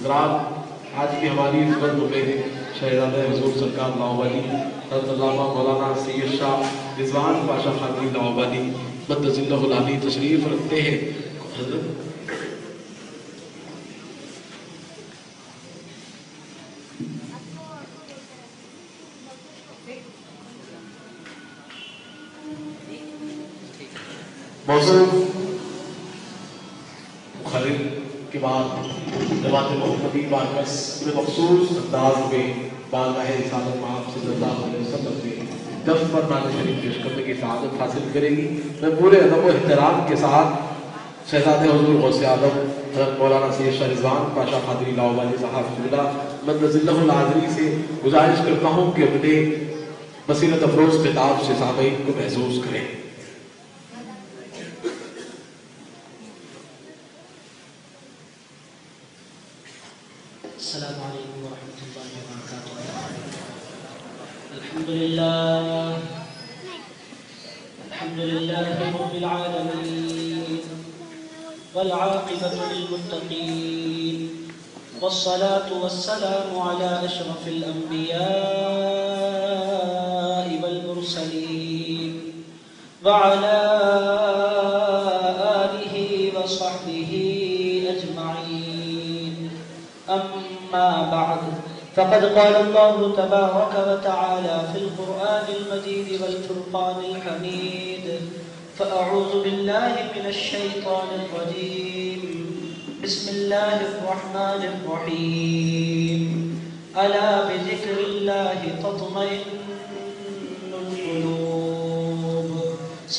حضرات آج کی ہماری اس بند ہوئے شہزادہ حضور سرکار لاہوری حضرت علامہ مولانا سید شاہ رضوان پاشا خانوی لاہوری مدظ اللہ العالی تشریف رکھتے ہیں. حضرت موضوع خالد کے بعد جماعت محمدی مارکس میں مخصوص انداز میں بارگاہ رسالت مآب صلی اللہ علیہ وسلم میں 10 پر نعت شریف پیش کرنے کی سعادت حاصل کرے گی. میں پورے ادب و احترام کے ساتھ شہزادہ حضور غوث اعظم حضرت مولانا سید شاہ رضوان پاشا قادری لاہوری صاحب اللہ مدظ اللہ العالی سے گزارش کرتا ہوں کہ اپنے بصیرت افروز خطاب سے سامعین کو محظوظ کریں. السلام علیکم ورحمۃ اللہ وبرکاتہ. الحمد للہ رب العالمین والعاقبۃ للمتقین والصلاة والسلام علی اشرف الانبیاء والمرسلین وعلی آلہ وصحبہ اجمعین. أما بعد فقد قال الله تبارك وتعالى في القرآن المجيد والفرقان الحميد فأعوذ بالله من الشيطان الرجيم بسم الله الرحمن الرحيم ألا بذكر الله تطمئن القلوب.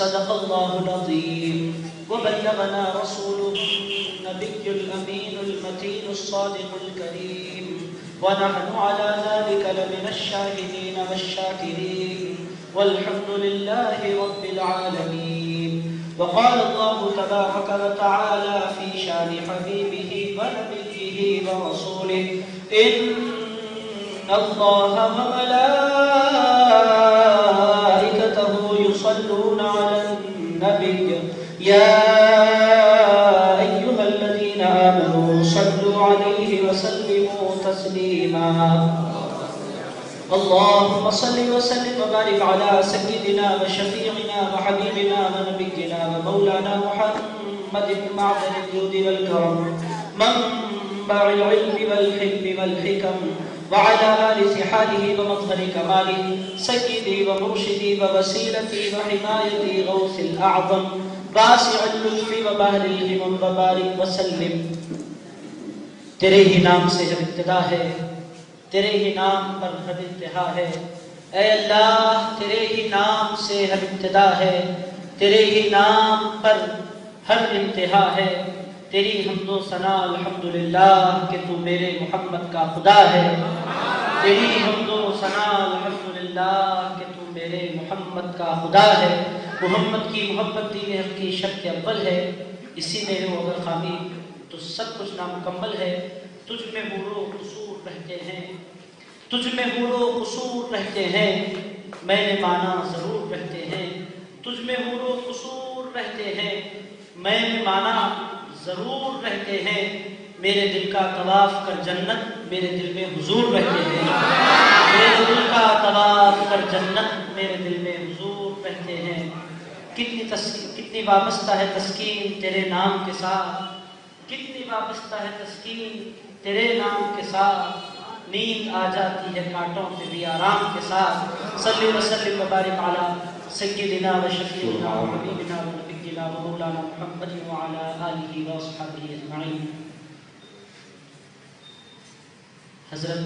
صدق الله العظيم. وبلغنا رسوله النبي الأمين المتين الصادق الكريم ونحن على ذلك لمن الشاهدين والشاكرين والحمد لله رب العالمين. وقال الله تبارك وتعالى في شان حبيبه ونبيه ورسوله إن الله وملائكته يصلون على النبي يا أيها الذين آمنوا صلوا عليه وسلموا تسليما. اللهم صل وسلم وبارك على سيدنا وشفيعنا وحبيبنا ونبينا ومولانا محمد بن معدن الجود والكرم منبع العلم والحلم والحكم وعلى آل سحاله ومظهر كماله سيدي ومرشدي ووسيلتي وحمايتي غوث الأعظم واسع اللطف وبحر الهمم وبارك وسلم. تیرے ہی نام سے جب ابتدا ہے تیرے ہی نام پر حد انتہا ہے. اے اللہ تیرے ہی نام سے ہر ابتدا ہے تیرے ہی نام پر ہر انتہا ہے. تیری حمد و ثنا الحمدللہ کہ تو میرے محمد کا خدا ہے. تیری حمد و ثنا الحمدللہ کہ تو میرے محمد کا خدا ہے. محمد کی محبت دین حق کی شرط اول ہے. اسی میں ہو اگر خامی تو سب کچھ نامکمل ہے. تجھ میں حور و قصور رہتے ہیں تجھ میں حور و قصور رہتے ہیں میں نے مانا ضرور رہتے ہیں. تجھ میں حور و قصور رہتے ہیں میں نے مانا ضرور رہتے ہیں. میرے دل کا طواف کر جنت میرے دل میں حضور رہتے ہیں. میرے دل کا طواف کر جنت میرے دل میں حضور رہتے ہیں. کتنی وابستہ ہے تسکین تیرے نام کے ساتھ کتنی وابستہ ہے تسکین تیرے نام کے ساتھ. نیند آ جاتی ہے کانٹوں پہ بھی آرام کے ساتھ. صلی وسلم وبارک علی سیدنا و شفیعنا و حبیبنا و نبینا و مولانا محمد وعلی آلہ و اصحابہ اجمعین. حضرت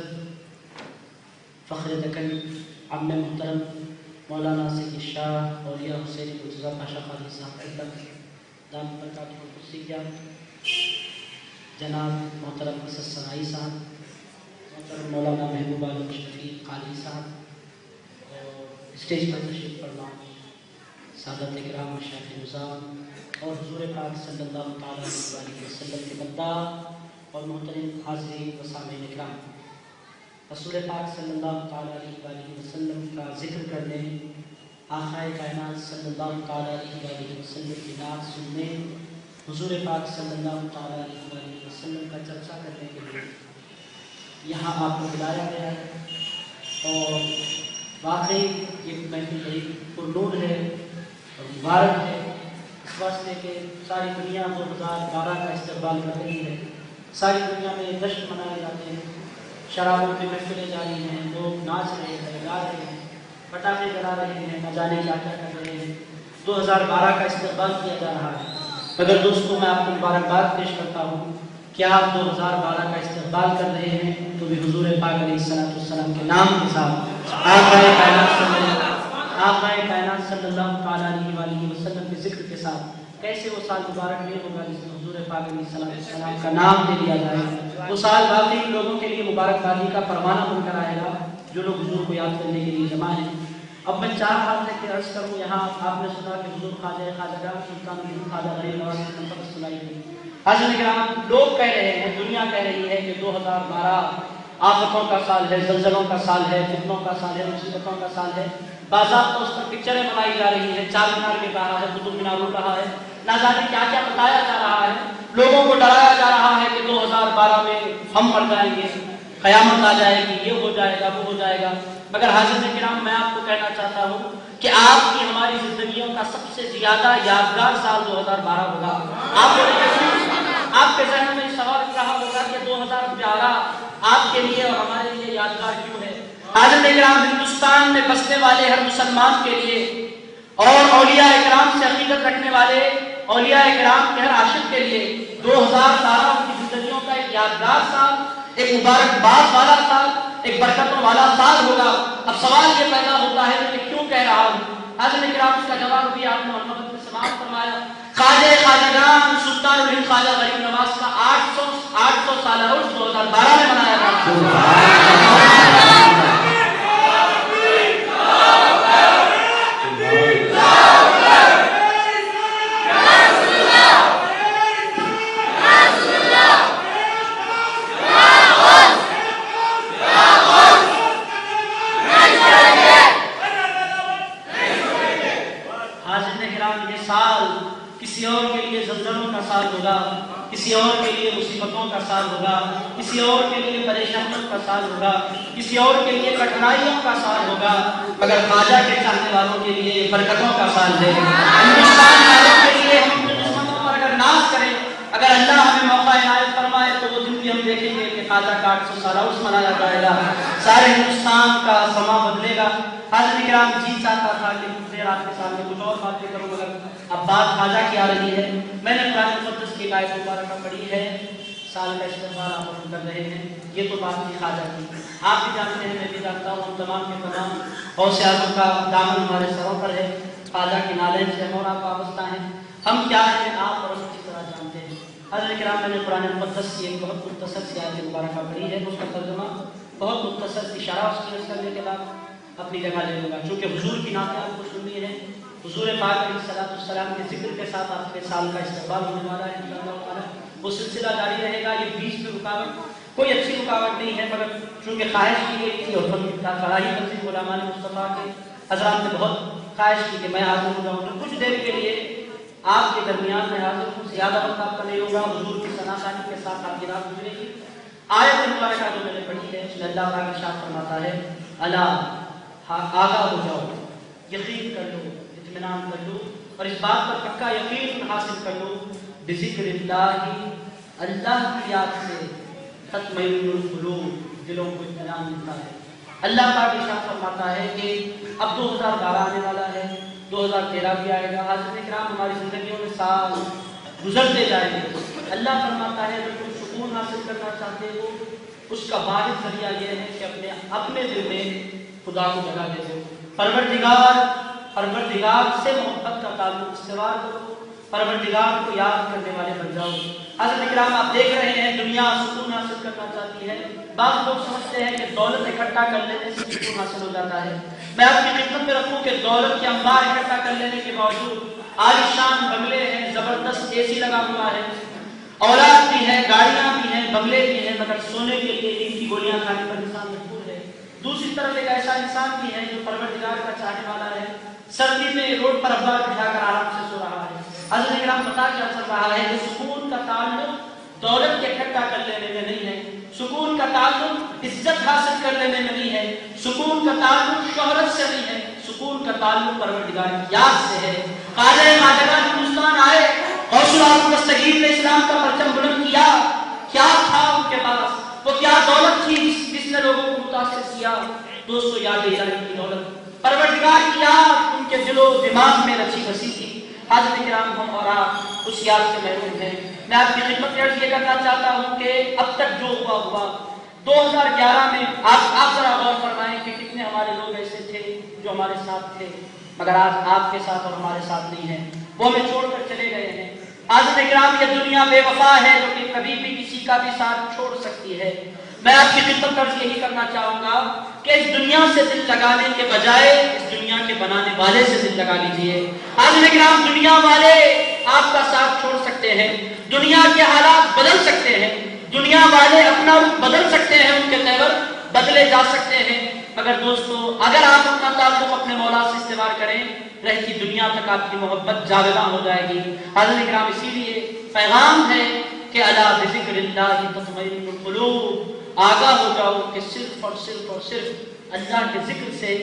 فخر دکن عم محترم مولانا سید شاہ اولیاء حسین مرتضیٰ پاشا قادری صاحب علت دام برکاتہ القدسیہ، جناب محترم اسد ثنائی صاحب، محترم مولانا محبوب عالم شفیق قادری صاحب اور اسٹیج پر تشریف فرما سادت اکرام مشایخ نظام اور حضور پاک صلی اللہ تعالیٰ علیہ وسلم کے بندہ اور محترم حاضرین و سامعین اکرام، رسول پاک صلی اللہ تعالیٰ علیہ وسلم کا ذکر کرنے، آقا کائنات صلی اللہ تعالیٰ علیہ وسلم کی نعت سننے، حضور پاک صلی اللہ تعالیٰ علیہ وسلم کا چرچا کرنے کے لیے یہاں آپ کو بلایا گیا ہے اور واقعی یہ محفل بڑی پرنور ہے اور مبارک ہے، اس واسطے کہ ساری دنیا 2012 کا استقبال کر رہی ہے، ساری دنیا میں جشن منائے جاتے ہیں، شرابوں کی محفلیں جاری ہیں، لوگ ناچ رہے ہیں، گا رہے ہیں، پٹاخے جلا رہے ہیں، نہ جانے کیا کیا کر رہے ہیں، 2012 کا استقبال کیا جا رہا ہے۔ مگر دوستوں میں آپ کو مبارکباد پیش کرتا ہوں کہ آپ 2012 کا استقبال کر رہے ہیں تو بھی حضور پاک علیہ السلام کے نام کے ساتھ آقائے کائنات صلی اللہ تعالیٰ علیہ وسلم کے ذکر کے ساتھ کیسے وہ سال مبارک نہیں ہوگا جس میں حضور پاک علیہ السلام کا نام لے لیا جائے گا۔ وہ سال باقی لوگوں کے لیے مبارکبادی کا پروانہ بن کر آئے گا جو لوگ حضور کو یاد کرنے کے لیے جمع ہیں۔ اب میں 4 باتیں کہ عرض کروں، یہاں آپ نے سنا کہ حضور خواجہ سلطان خواجہ غریب نواز کی منقبت سنائی گئی۔ حاضرین کرام، لوگ کہہ رہے ہیں، دنیا کہہ رہی ہے کہ 2012 آفتوں کا سال ہے، زلزلوں کا سال ہے، فتنوں کا سال ہے، مصیبتوں کا سال ہے۔ باضابطہ اس پر پکچریں بنائی جا رہی ہیں، چار مینار کے رہا ہے، قطب مینار اڑ رہا ہے، نہ جانے کیا کیا بتایا جا رہا ہے، لوگوں کو ڈرایا جا رہا ہے کہ 2012 میں ہم مر جائیں گے، قیامت آ جائے گی، یہ ہو جائے گا، وہ ہو جائے گا۔ مگر حاضرین کرام، میں آپ کو کہنا چاہتا ہوں کہ آپ کی ہماری زندگیوں کا سب سے زیادہ یادگار سال 2012 ہوگا۔ آپ کے ذہن میں سوال رہا ہوگا کہ 2011 آپ کے لیے اور ہمارے لیے یادگار کیوں ہے؟ حاضرین کرام، ہندوستان میں بسنے والے ہر مسلمان کے لیے اور اولیاء اکرام سے عقیدت رکھنے والے اولیاء اکرام کے ہر عاشق کے لیے 2012 ان کی زندگیوں کا ایک یادگار سال، ایک مبارکباد والا سال، ایک برکتوں والا سال ہوگا۔ اب سوال یہ پیدا ہوتا ہے کہ کیوں کہہ رہا ہوں؟ حاضرین کرام، اس کا جواب بھی آپ نے محمد میں سماعت فرمایا۔ خواجہ خواجگان سلطان الہند خواجہ غریب نواز کا 800 سالہ عرس 2012 میں منایا گیا۔ کسی اور کے لیے زلزلوں کا سال ہوگا، کسی اور کے لیے مصیبتوں کا سال ہوگا، کسی اور کے لیے پریشانیوں کا سال ہوگا، کسی اور کے لیے کٹھنائیوں کا سال ہوگا، مگر خواجہ کے چاہنے والوں کے لیے برکتوں کا سال ہے۔ ہندوستان والوں کے لیے ہم اپنے دشمنوں پر اگر ناز کریں، اگر اللہ ہمیں موقع عنایت فرمائے تو وہ دن بھی ہم دیکھیں گے کہ خواجہ کا 800 سالہ عرس منایا جائے گا، سارے ہندوستان کا سما بدلے گا۔ حاضرین کرام، جی چاہتا تھا کہ دوسرے رات کے سامنے کچھ اور باتیں کروں، مگر اب بات خواجہ کی آ رہی ہے۔ میں نے قرآن مقدس کی آیت مبارکہ پڑھی ہے، سال کا استقبال آپ ہم کر رہے ہیں، یہ تو بات تھی خواجہ کی۔ آپ بھی جانتے ہیں، میں بھی جانتا ہوں، ہم تمام کے تمام غوث اعظم کا دامن ہمارے سروں پر ہے، خواجہ کی نالین سے ہم اور آپ وابستہ ہیں۔ ہم کیا ہیں، آپ اور ہم کس طرح جانتے ہیں۔ حضرت کرام، میں نے قرآن مقدس کی ایک بہت مختصر سی آیت مبارکہ پڑھی ہے، اس کا ترجمہ بہت مختصر اشارہ اس کی کرنے کے بعد اپنی جگہ لے لوں گا، چونکہ حضور کی نعتیں آپ کو سننی ہے۔ حضور پاک علیہ السلام کے ذکر کے ساتھ آپ کے سال کا استقبال ہونے والا ہے انشاءاللہ تعالیٰ۔ وہ سلسلہ جاری رہے گا، یہ بیچ میں رکاوٹ کوئی اچھی رکاوٹ نہیں ہے، مگر چونکہ خواہش کی گئی تھی اور فلاحی تنظیم علماء مصطفیٰ کے حضرات نے بہت خواہش کی کہ میں حاضر ہو جاؤں، تو کچھ دیر کے لیے آپ کے درمیان میں حاضر ہوں، زیادہ وقت آپ کا نہیں ہوگا۔ حضور کی ثناء کے ساتھ آپ کی رات گزرے گی۔ آیت مبارکہ جو میں نے پڑھی ہے، اس میں اللہ تعالیٰ ارشاد فرماتا ہے، اللہ آگاہ ہو جاؤ، یقین کر لو، اطمینان کر لو، اور اس بات پر پکا یقین حاصل کر لو، بذکر اللہ، اللہ کی یاد سے تطمئن القلوب، دلوں کو اطمینان ملتا ہے۔ اللہ پاک ارشاد فرماتا ہے کہ اب 2012 آنے والا ہے، 2013 بھی آئے گا۔ حاضرین کرام، ہماری زندگیوں میں سال گزرتے جائیں گے۔ اللہ فرماتا ہے جو تم سکون حاصل کرنا چاہتے ہو، اس کا واحد ذریعہ یہ ہے کہ اپنے دل میں خدا کو جگہ دے دو، پروردگار سے محبت کا تعلق استوار کرو، پروردگار کو یاد کرنے والے بن جاؤ۔ حضرت کرام، آپ دیکھ رہے ہیں دنیا سکون حاصل کرنا چاہتی ہے، بعض لوگ سمجھتے ہیں کہ دولت اکٹھا کر لینے سے سکون حاصل ہو جاتا ہے۔ میں آپ کی خدمت میں رکھوں کہ دولت کے انبار اکٹھا کر لینے کے باوجود عالیشان بنگلے ہیں، زبردست اے سی لگا ہوا ہے، اولاد بھی ہے، گاڑیاں بھی ہیں، بنگلے بھی ہیں، مگر سونے کے لیے نیند کی گولیاں کھانے پر انسان مجبور ہے۔ دوسری طرف ایک ایسا انسان بھی ہے جو پروردگار کا چاہنے والا ہے، سردی میں روڈ پر اخبار بچھا کر آرام سے سو رہا ہے۔ حضرت کرام، پتہ کیا چل رہا ہے کہ سکون کا تعلق دولت کے اکٹھا کر لینے میں نہیں ہے، سکون کا تعلق عزت حاصل کر لینے میں نہیں ہے، سکون کا تعلق شہرت سے نہیں ہے، سکون کا تعلق پروردگار کی یاد سے ہے۔ خواجہ ماجرا ہندوستان آئے، غوث العظم دستگیر نے اسلام کا پرچم بلند کیا، کیا تھا ان کے پاس، وہ کیا دولت تھی جس نے لوگوں کو متاثر کیا؟ دوستو یاد الہی کی دولت، پروردگار کی یاد ان کے دل و دماغ میں رچی بسی تھی۔ حاضرین کرام، ہم اور آپ اس یاد سے محروم ہیں۔ میں آپ کی خدمت میں عرض یہ کرنا چاہتا ہوں کہ اب تک جو ہوا 2011 میں آپ ذرا غور فرمائیں کہ کتنے ہمارے لوگ ایسے تھے جو ہمارے ساتھ تھے مگر آج آپ کے ساتھ اور ہمارے ساتھ نہیں ہیں، وہ ہمیں چھوڑ کر چلے گئے ہیں۔ حاضرین کرام، یہ دنیا بے وفا ہے جو کہ کبھی بھی کسی کا بھی ساتھ چھوڑ سکتی ہے۔ میں آپ کی خدمت پر یہی کرنا چاہوں گا کہ اس دنیا سے دل لگانے کے بجائے اس دنیا کے بنانے والے سے دل لگا لیجیے۔ حاضرین کرام، دنیا والے آپ کا ساتھ چھوڑ سکتے ہیں، دنیا کے حالات بدل سکتے ہیں، دنیا والے اپنا رخ بدل سکتے ہیں، ان کے تیور بدلے جا سکتے ہیں، مگر دوستو اگر آپ اپنا تعلق اپنے مولا سے استوار کریں، رہتی دنیا تک آپ کی محبت جاویداں ہو جائے گی۔ حاضرین کرام، اسی لیے پیغام ہے کہ الا بذکر اللہ تطمئن القلوب، آگاہ ہو جاؤ کہ صرف اور صرف اللہ کے ذکر سے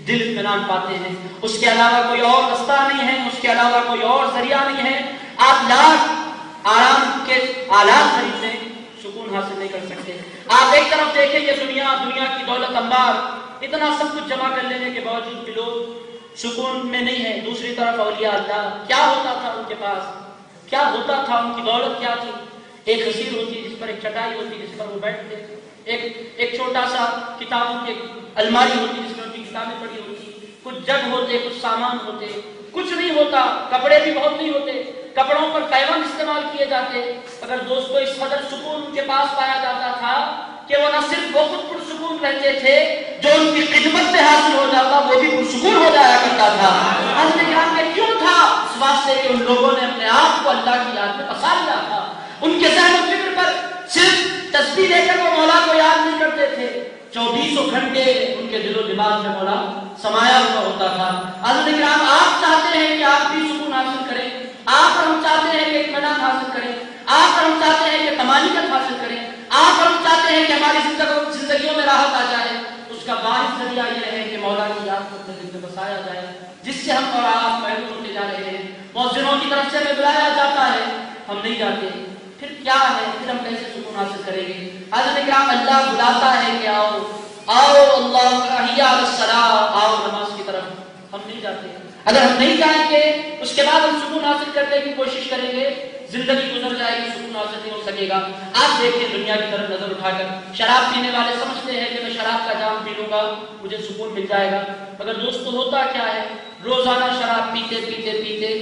دل اطمینان پاتے ہیں، اس کے علاوہ کوئی اور رستہ نہیں ہے، اس کے علاوہ کوئی اور ذریعہ نہیں ہے۔ آپ لاکھ آرام کے آلات خرید لیں، سکون حاصل نہیں کر سکتے۔ آپ ایک طرف دیکھیں یہ دنیا کی دولت انبار، اتنا سب کچھ جمع کر لینے کے باوجود بھی لوگ سکون میں نہیں ہے۔ دوسری طرف اولیاء اللہ، کیا ہوتا تھا ان کے پاس، کیا ہوتا تھا، ان کی دولت کیا تھی؟ ایک حصیر ہوتی جس پر ایک چٹائی ہوتی جس پر وہ بیٹھتے، ایک چھوٹا سا کتابوں کی الماری ہوتی جس میں ان کی کتابیں پڑی ہوتی، کچھ جگ ہوتے، کچھ سامان ہوتے، کچھ نہیں ہوتا، کپڑے بھی بہت نہیں ہوتے، کپڑوں پر پیون استعمال کیے جاتے، اگر دوستو اس قدر سکون ان کے پاس پایا جاتا تھا کہ وہ نہ صرف وہ خود پرسکون رہتے تھے، جو ان کی خدمت سے حاصل ہو جاتا وہ بھی پرسکون ہو جایا کرتا تھا۔ حضرت کرام میں کیوں تھا؟ اس واسطے کہ ان لوگوں نے اپنے آپ کو اللہ کی یاد میں پسا لیا تھا، ان کے ذہن و فکر پر صرف تسبیح لے کر وہ مولا کو یاد نہیں کرتے تھے، 24 گھنٹے ان کے دل و دماغ میں مولا سمایا ہوا ہوتا تھا۔ حضرت کرام، آپ چاہتے ہیں کہ آپ بھی سکون حاصل کریں، آپ اور ہم چاہتے ہیں کہ اطمینان حاصل کریں، آپ اور ہم چاہتے ہیں کہ طمانینت حاصل کریں، آپ اور ہم چاہتے ہیں کہ ہماری زندگیوں میں راحت آ جائے، اس کا واحد ذریعہ یہ ہے کہ مولا کی یاد کو اپنے دل میں بسایا جائے، جس سے ہم اور آپ محروم ہوتے جا رہے ہیں۔ مؤذنوں کی طرف سے ہمیں بلایا جاتا ہے، ہم نہیں جاتے، پھر کیا ہے؟ پھر ہم کیسے سکون حاصل کریں گے؟ حضرت کرام، اللہ بلاتا ہے کہ آؤ آؤ، اللہ حی علی الصلاۃ، آؤ نماز کی طرف، ہم نہیں جاتے۔ اگر ہم نہیں جائیں گے اس کے بعد ہم سکون حاصل کرنے کی کوشش کریں گے، زندگی گزر جائے گی، سکون حاصل نہیں ہو سکے گا۔ آپ دیکھیں دنیا کی طرف نظر اٹھا کر، شراب پینے والے سمجھتے ہیں کہ میں شراب کا جام پی لوں گا مجھے سکون مل جائے گا، مگر دوستو ہوتا کیا ہے؟ روزانہ شراب پیتے پیتے پیتے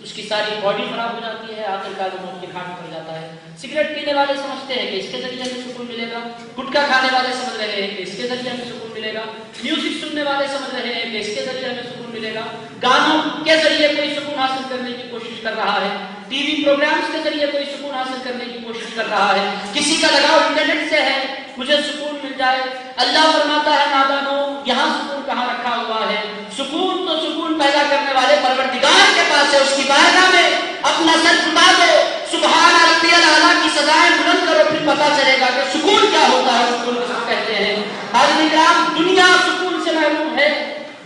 اس کی ساری باڈی خراب ہو جاتی ہے، آخرکار وہ موت کے گھاٹ پر جاتا ہے۔ سگریٹ پینے والے سمجھتے ہیں کہ اس کے ذریعے ہمیں سکون ملے گا، گٹکا کھانے والے سمجھ رہے ہیں کہ اس کے ذریعے ہمیں سکون ملے گا، میوزک سننے والے سمجھ رہے ہیں کہ اس کے ذریعے ہمیں سکون ملے گا، گانوں کے ذریعے کوئی سکون حاصل کرنے کی کوشش کر رہا ہے، ٹی وی پروگرامز کے ذریعے کوئی سکون حاصل کرنے کی کوشش کر رہا ہے، کسی کا لگاؤ انٹرنیٹ سے ہے، مجھے سکون مل جائے۔ اللہ فرماتا ہے نادانو، یہاں سکون کہاں رکھا ہوا ہے؟ سکون تو سکون پیدا کرنے والے پروردگار کے پاس ہے، اس کی بارگاہ میں اپنا سر جھکا دو، سبحان ربی الاعلیٰ کی سزائیں بلند کرو، پھر پتہ چلے گا کہ سکون کیا ہوتا ہے، سکون کس کہتے ہیں۔ حاضرین کرام، دنیا سکون سے محروم ہے،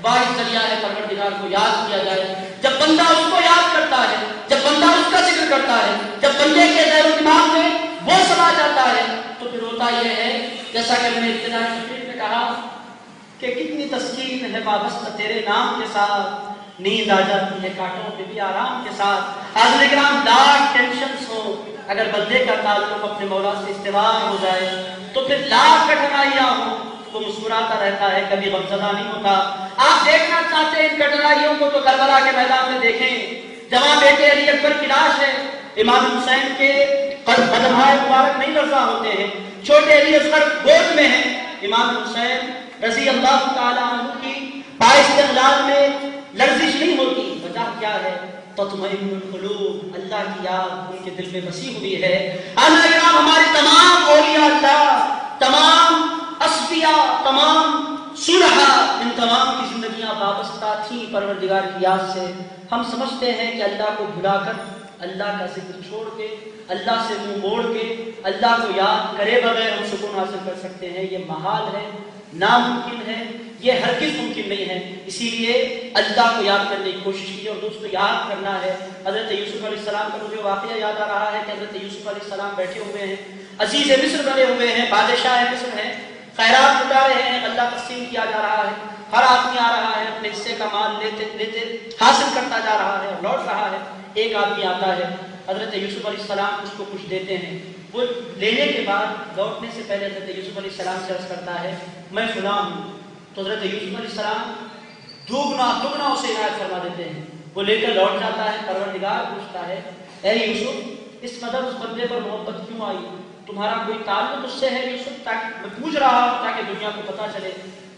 واحد ذریعہ ہے پروردگار کو یاد کیا جائے۔ جب بندہ اس کو یاد کرتا ہے، جب بندہ اس کا ذکر کرتا ہے، جب بندے کے ذہن و دماغ میں وہ سما جاتا ہے، تو پھر ہوتا یہ ہے جیسا کہ میں نے ابتدائی تقریر میں کہا کہ کتنی تسکین ہے وابستہ تیرے نام کے ساتھ، نیند آ جاتی ہے کانٹوں پہ بھی آرام کے ساتھ۔ حاضرین کرام، لاکھ ٹینشنز ہو، اگر بندے کا تعلق اپنے مولا سے استوار ہو جائے تو پھر لاکھ کٹھنائیاں ہوں وہ مسکراتا رہتا ہے، کبھی غمزدہ نہیں ہوتا۔ آپ دیکھنا چاہتے ہیں ان کٹھنائیوں کو تو کربلا کے میدان میں دیکھیں، جہاں بیٹے علی اکبر کی لاش ہے، امام حسین کے قدمہائے مبارک نہیں لرزاں ہوتے ہیں، چھوٹے علی اصغر گود میں ہیں، امام حسین رضی اللہ تعالیٰ عنہ کی بااستقلال میں لرزش نہیں ہوتی۔ وجہ کیا ہے؟ تطمئن القلوب، اللہ کی یاد ان کے دل میں بسی ہوئی ہے۔ حضرات، ہماری تمام اولیاء اللہ، تمام اصفیاء، تمام صلحاء، ان تمام کی زندگیاں وابستہ تھیں پروردگار کی یاد سے۔ ہم سمجھتے ہیں کہ اللہ کو بھلا کر اللہ کا ذکر چھوڑ کے، اللہ سے منہ موڑ کے، اللہ کو یاد کرے بغیر ہم سکون حاصل کر سکتے ہیں، یہ محال ہے، ناممکن ہے، یہ ہرگز ممکن نہیں ہے۔ اسی لیے اللہ کو یاد کرنے کی کوشش کی، اور دوستو یاد کرنا ہے۔ حضرت یوسف علیہ السلام کا مجھے واقعہ یاد آ رہا ہے کہ حضرت یوسف علیہ السلام بیٹھے ہوئے ہیں، عزیز مصر بنے ہوئے ہیں، بادشاہ مصر ہیں، خیرات لٹا رہے ہیں، اللہ تقسیم کیا جا رہا ہے، ہر آدمی آ رہا ہے اپنے حصے کا مال لیتے لیتے حاصل کرتا جا رہا ہے اور لوٹ رہا ہے۔ ایک آدمی آتا ہے، حضرت یوسف علیہ السلام اس کو کچھ دیتے ہیں، وہ لینے کے بعد لوٹنے سے پہلے حضرت یوسف علیہ السلام سے عرض کرتا ہے میں فلاں ہوں، تو حضرت یوسف علیہ السلام دگنا اسے عنایت فرما دیتے ہیں، وہ لے کر لوٹ جاتا ہے۔ پروردگار پوچھتا ہے اے یوسف اس قدر اس بندے پر محبت کیوں آئی، تمہارا کوئی تعلق اس سے ہے یوسف؟ تاکہ میں پوچھ رہا ہوں تاکہ دنیا کو پتہ چلے۔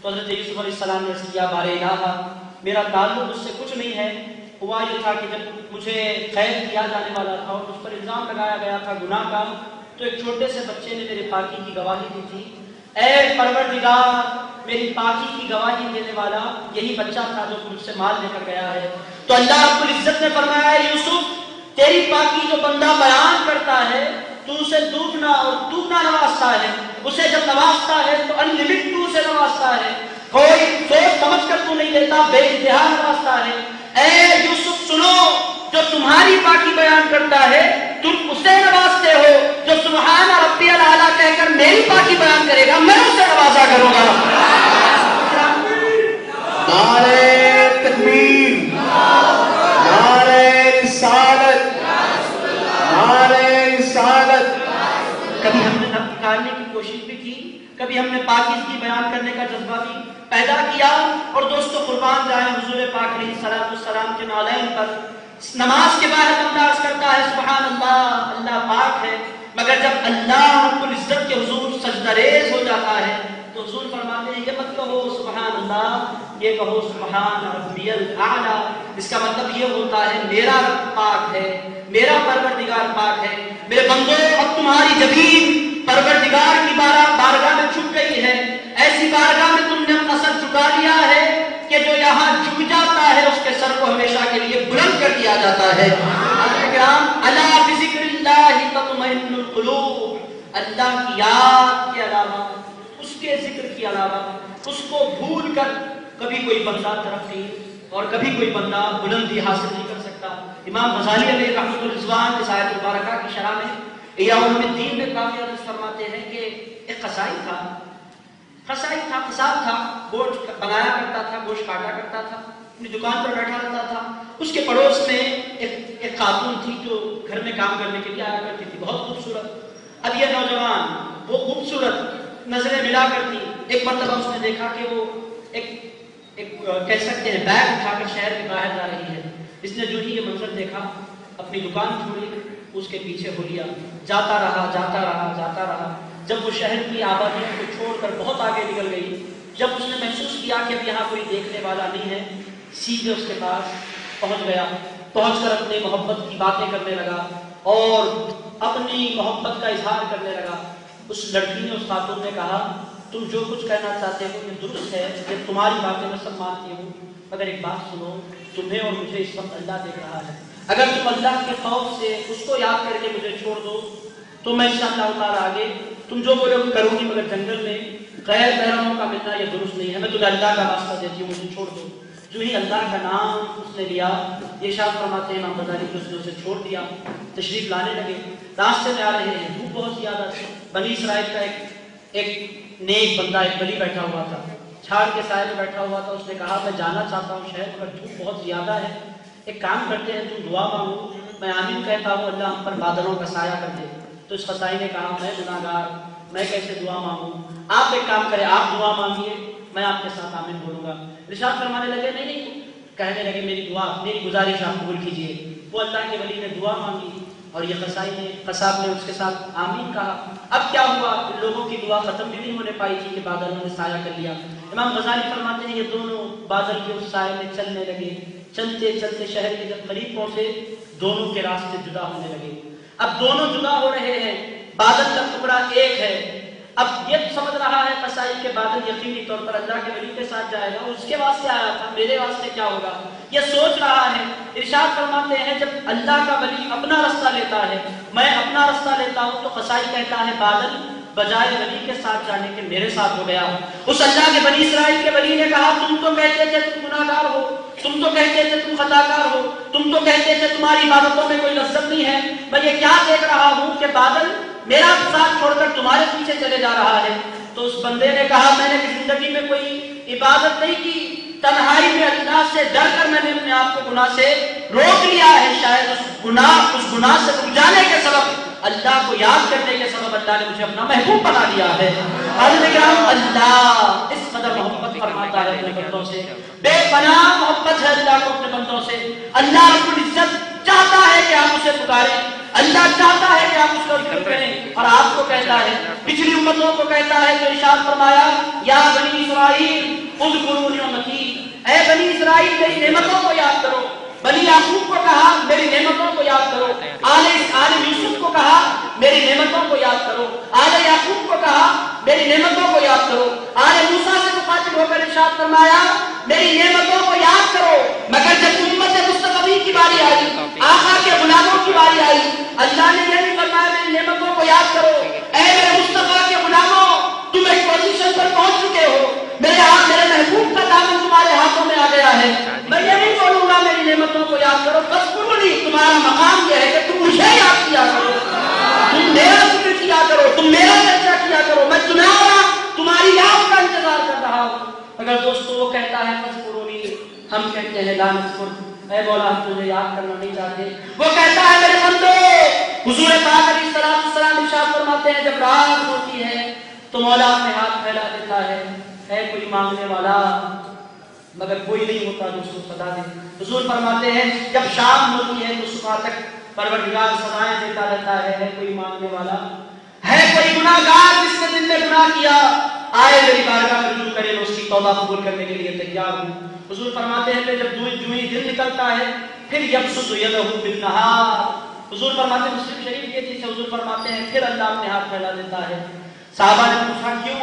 تو حضرت یوسف علیہ السلام نے عرض کیا بارے الہ، میرا تعلق اس سے کچھ نہیں ہے، ہوا یہ تھا کہ جب مجھے قید کیا جانے والا تھا اور مجھ پر الزام لگایا گیا تھا گناہ کا، تو ایک چھوٹے سے بچے نے میرے پاکی کی گواہی دی تھی۔ اے پروردگار میری پاکی کی گواہی دینے والا یہی بچہ تھا جو مجھ سے مال لے کر گیا ہے۔ تو اللہ رب العزت نے فرمایا یوسف تیری پاکی جو بندہ بیان کرتا ہے تو اسے دوگنا اور دوگنا نوازتا ہے، اسے جب نوازتا ہے تو ان لمٹ تو اسے نوازتا ہے، کوئی سوچ سمجھ کر تو نہیں لیتا، بے انتہا نوازتا ہے۔ اے یوسف سنو، جو تمہاری پاکی بیان کرتا ہے تم اسے نوازتے ہو، جو سبحان ربی الاعلیٰ کہہ کر میری پاکی بیان کرے گا میں اسے نوازا کروں گا۔ نعرہ تکبیر، نعرہ رسالت، نعرہ رسالت۔ کبھی ہم نے نب نکالنے کی کوشش بھی کی، کبھی ہم نے پاکیزگی بیان کرنے کا جذبہ بھی پیدا کیا، اور دوستو قربان جائیں حضور پاک علیہ الصلوۃ والسلام کے نالین پر۔ نماز کے بعد بندہ عرض کرتا ہے سبحان اللہ، اللہ پاک ہے، مگر جب اللہ رب العزت کے حضور سجدہ ریز ہو جاتا ہے تو حضور فرماتے ہیں یہ مت کہو سبحان اللہ، یہ کہو سبحان ربی الاعلیٰ۔ اس کا مطلب یہ ہوتا ہے میرا رب پاک ہے، میرا پروردگار پاک ہے۔ میرے بندو اب تمہاری جبین پروردگار کی بارگاہ میں جھک گئی ہے، ایسی بارگاہ میں تم نے اپنا سر جھکا لیا ہے کہ جو یہاں جھک جاتا ہے اس کے سر کو ہمیشہ کے لیے بلند کر دیا جاتا ہے۔ کرام الا بذکر اللہ تطمئن القلوب، اللہ کی یاد کے علاوہ، اس کے ذکر کے علاوہ، اس کو بھول کر کبھی کوئی بندہ ترقی اور کبھی کوئی بندہ بلندی حاصل نہیں کر سکتا۔ امام غزالی علیہ رحمۃ الرضوان اس آیت مبارکہ کی شرح میں احیاء علوم الدین میں کافی عرض فرماتے ہیں کہ ایک قصائی تھا، قصاب تھا، گوشت بنایا کرتا تھا، گوشت کاٹا کرتا تھا، اپنی دکان پر بیٹھا رہتا تھا۔ اس کے پڑوس میں ایک خاتون تھی جو گھر میں کام کرنے کے لیے آیا کرتی تھی، بہت خوبصورت۔ اب یہ نوجوان وہ خوبصورت نظریں ملا کرتی، ایک مرتبہ اس نے دیکھا کہ وہ ایک کہہ سکتے ہیں بیگ اٹھا کر شہر کے باہر جا رہی ہے۔ اس نے جو ہی یہ منظر دیکھا اپنی دکان چھوڑی، اس کے پیچھے ہو لیا، جاتا رہا۔ جب وہ شہر کی آبادیوں کو چھوڑ کر بہت آگے نکل گئی، جب اس نے محسوس کیا کہ اب یہاں کوئی دیکھنے والا نہیں ہے، سیدھے اس کے پاس پہنچ گیا، پہنچ کر اپنی محبت کی باتیں کرنے لگا اور اپنی محبت کا اظہار کرنے لگا۔ اس لڑکی نے، اس خاتون نے کہا تم جو کچھ کہنا چاہتے ہو یہ درست ہے، یہ تمہاری باتیں میں سب مانتی ہوں، مگر ایک بات سنو، تمہیں اور مجھے اس وقت اللہ دیکھ رہا ہے، اگر تم اللہ کے خوف سے اس کو یاد کر کے مجھے چھوڑ دو تو میں انشاءاللہ تعالیٰ آگے تم جو بولے وہ کروں گی، مگر جنگل میں غیر محرموں کا ملنا یہ درست نہیں ہے، میں تمہیں اللہ کا واسطہ دیتی ہوں، مجھے چھوڑ دو۔ جو ہی اللہ کا نام اس نے لیا، یہ ارشاد فرماتے ہیں امام غزالی کہ اس نے اسے چھوڑ دیا۔ تشریف لانے لگے، راستے میں آ رہے ہیں، دھوپ بہت زیادہ تھی، بنی اسرائیل کا ایک نیک بندہ ایک ولی بیٹھا ہوا تھا، جھاڑ کے سائے میں بیٹھا ہوا تھا۔ اس نے کہا میں جانا چاہتا ہوں شہر، مگر دھوپ بہت زیادہ ہے، ایک کام کرتے ہیں تم دعا مانگو، میں آمین کہتا ہوں اللہ ہم پر بادلوں کا سایہ کر دے۔ تو اس قصائی نے کہا میں گناہگار، میں کیسے دعا مانگوں، آپ ایک کام کریں، آپ دعا مانگیے، میں آپ کے ساتھ آمین بولوں گا۔ ارشاد فرمانے لگے نہیں، کہنے لگے میری دعا، میری گزارش آپ قبول کیجیے۔ وہ اللہ کے ولی نے دعا مانگی اور یہ قصاب نے اس کے ساتھ آمین کہا۔ اب کیا ہوا، ان لوگوں کی دعا ختم بھی نہیں ہونے پائی تھی کہ بادلوں نے سایہ کر لیا۔ امام غزالی فرماتے ہیں یہ دونوں بادل کے اس سائے میں چلنے لگے، چلتے چلتے شہر کے جب قریب پہنچے دونوں کے راستے جدا ہونے لگے۔ اب دونوں جدا ہو رہے ہیں، بادل کا ٹکڑا ایک ہے، اب یہ سمجھ رہا ہے ہے قصائی کے بادل یقینی طور پر اللہ کے ولی کے ساتھ جائے گا، اس کے واسطے آیا تھا، میرے واسطے کیا ہوگا، یہ سوچ رہا ہے۔ ارشاد فرماتے ہیں جب اللہ کا ولی اپنا رستہ لیتا ہے، میں اپنا رستہ لیتا ہوں، تو قصائی کہتا ہے بادل بجائے ولی کے ساتھ جانے کے میرے ساتھ ہو گیا۔ اس اللہ کے بنی اسرائیل کے ولی نے کہا تم تو کہتے تھے تم گناہگار ہو، تم تو کہتے تھے تم خطاکار ہو، تم تو کہتے تھے تمہاری عبادتوں میں کوئی لذت نہیں ہے، میں یہ کیا دیکھ رہا ہوں کہ بادل میرا ساتھ چھوڑ کر تمہارے پیچھے چلے جا رہا ہے۔ تو اس بندے نے کہا میں نے زندگی میں کوئی عبادت نہیں کی، تنہائی میں اللہ سے ڈر کر میں نے اپنے آپ کو گناہ سے روک لیا ہے، شاید اس گناہ سے رک جانے کے سبب، اللہ کو یاد کرنے کے سبب اللہ نے مجھے اپنا محبوب بنا دیا ہے۔ اللہ اس قدر محبت فرماتا ہے اپنے بندوں سے، بے پناہ محبت ہے اللہ کو اپنے بندوں سے۔ اللہ رب العزت چاہتا ہے کہ آپ اسے پکاریں، اللہ چاہتا ہے کہ آپ اس کا ذکر کریں، اور آپ کو کہتا ہے، پچھلی امتوں کو کہتا ہے جو ارشاد فرمایا یا بنی اسرائیل اذکروا نعمتی، اے بنی اسرائیل میری نعمتوں کو یاد کرو۔ بنی یعقوب کو کہا میری نعمتوں کو یاد کرو، آل یوسف کو کہا میری نعمتوں کو یاد کرو، آل یعقوب کو کہا میری نعمتوں کو یاد کرو، آل موسیٰ سے مخاطب ہو کر ارشاد فرمایا میری نعمتوں کو یاد کرو۔ مگر جب امت مصطفی کی باری آئی، آقا کے غلاموں کی باری آئی، اللہ نے یہ نہیں فرمایا میری نعمتوں کو یاد کرو، اے میرے مصطفیٰ کے غلاموں تم ایک پوزیشن پر پہنچ چکے ہو، میرے محبوب کا دامن تمہارے ہاتھوں میں آ گیا ہے، میں یہ نہیں بولوں گا میری نعمتوں کو یاد کرو، بس تمہارا مقام یہ ہے کہ تم مجھے یاد کیا کرو، تم میرا ذکر کیا کرو، تم میرا چرچا کیا کرو، میں تمہاری یاد کا انتظار کر رہا ہوں۔ اگر دوستو وہ کہتا ہے فذکرونی، ہم کہتے ہیں لا نذکر، اے مولا ہم تجھے یاد کرنا نہیں چاہتے۔ وہ کہتا ہے میرے بندو، حضور پاک علیہ السلام ارشاد فرماتے ہیں جب رات ہوتی ہے تو مولا اپنے ہاتھ پھیلا دیتا ہے، اے کوئی مانگنے والا، مگر کوئی نہیں ہوتا جو اس کو صدا دے۔ حضور فرماتے ہیں جب شام ہوتی ہے تو صبح تک پروردگار سزائیں دیتا رہتا ہے کوئی مانگنے والا، ہے کوئی گناہگار جس نے دل میں گناہ کیا، آئے میری بارگاہ میں رجوع کرے، اس کی توبہ قبول کرنے کے لیے تیار ہوں۔ حضور فرماتے ہیں کہ جب جوئی دن نکلتا ہے پھر یبسط یدہ بالنہار، حضور فرماتے ہیں مسلم شریف کی حدیث ہے، حضور فرماتے ہیں پھر اللہ اپنے ہاتھ پھیلا دیتا ہے۔ صحابہ نے پوچھا کیوں؟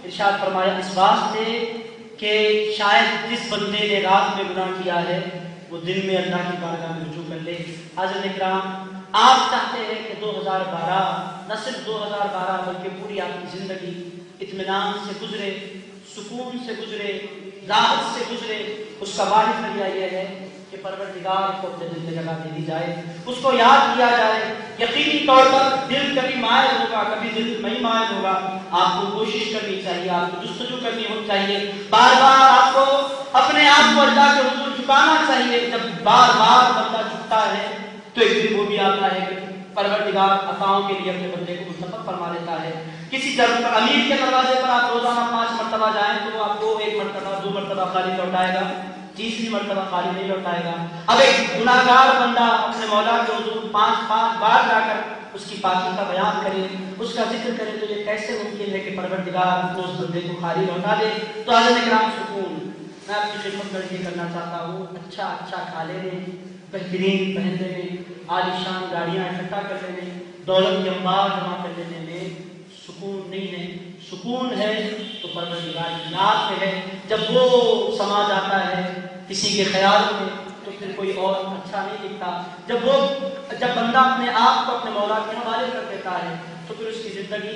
ارشاد فرمایا اس واسطے کہ شاید جس بندے نے رات میں گناہ کیا ہے وہ دن میں اللہ کی بارگاہ میں رجوع کر لے۔ حضرت اکرام آپ چاہتے ہیں کہ 2012 نہ صرف 2012 بلکہ پوری آپ کی زندگی اطمینان سے گزرے، سکون سے گزرے، راحت سے گزرے، اس کا واحد ذریعہ یہ ہے کہ پروردگار کو اپنے دل میں جگہ دے دی جائے، اس کو یاد کیا جائے۔ یقینی طور پر دل کبھی مائل ہوگا، کبھی دل نہیں مائل ہوگا، آپ کو کوشش کرنی چاہیے، آپ کو جستجو کرنی ہونی چاہیے، بار بار آپ کو اپنے آپ کو اللہ کے حضور جھکانا چاہیے۔ جب بار بار بندہ جھکتا ہے تو ایک دن وہ بھی آتا ہے کہ پروردگار عطاؤں کے لیے اپنے بندے کو منتخب فرما لیتا ہے۔ کسی امیر کے دروازے پر آپ روزانہ 5 مرتبہ جائیں تو وہ آپ کو 1 مرتبہ 2 مرتبہ خالی لوٹائے گا، تیسری مرتبہ خالی نہیں لوٹائے گا۔ اب ایک گناہگار بندہ اپنے مولا کے حضور 5 بار جا کر اس کی پاکی کا بیان کرے، اس کا ذکر کرے، تو یہ کیسے ممکن ہے کہ پروردگار اس بندے کو خالی لوٹا دے؟ تو حضرت اکرام سکون، میں آپ کی خدمت میں یہ کرنا چاہتا ہوں، اچھا کھا لینے، بہترین پہن لینے، عالیشان گاڑیاں اکٹھا کر لینے، دولت کے انبار جمع کر لینے میں سکون نہیں ہے۔ سکون ہے تو پروردگار کی یاد میں ہے، جب وہ سما جاتا ہے کسی کے خیال میں تو پھر کوئی اور اچھا نہیں دکھتا۔ جب بندہ اپنے آپ کو اپنے مولا کے حوالے کر دیتا ہے تو پھر اس کی زندگی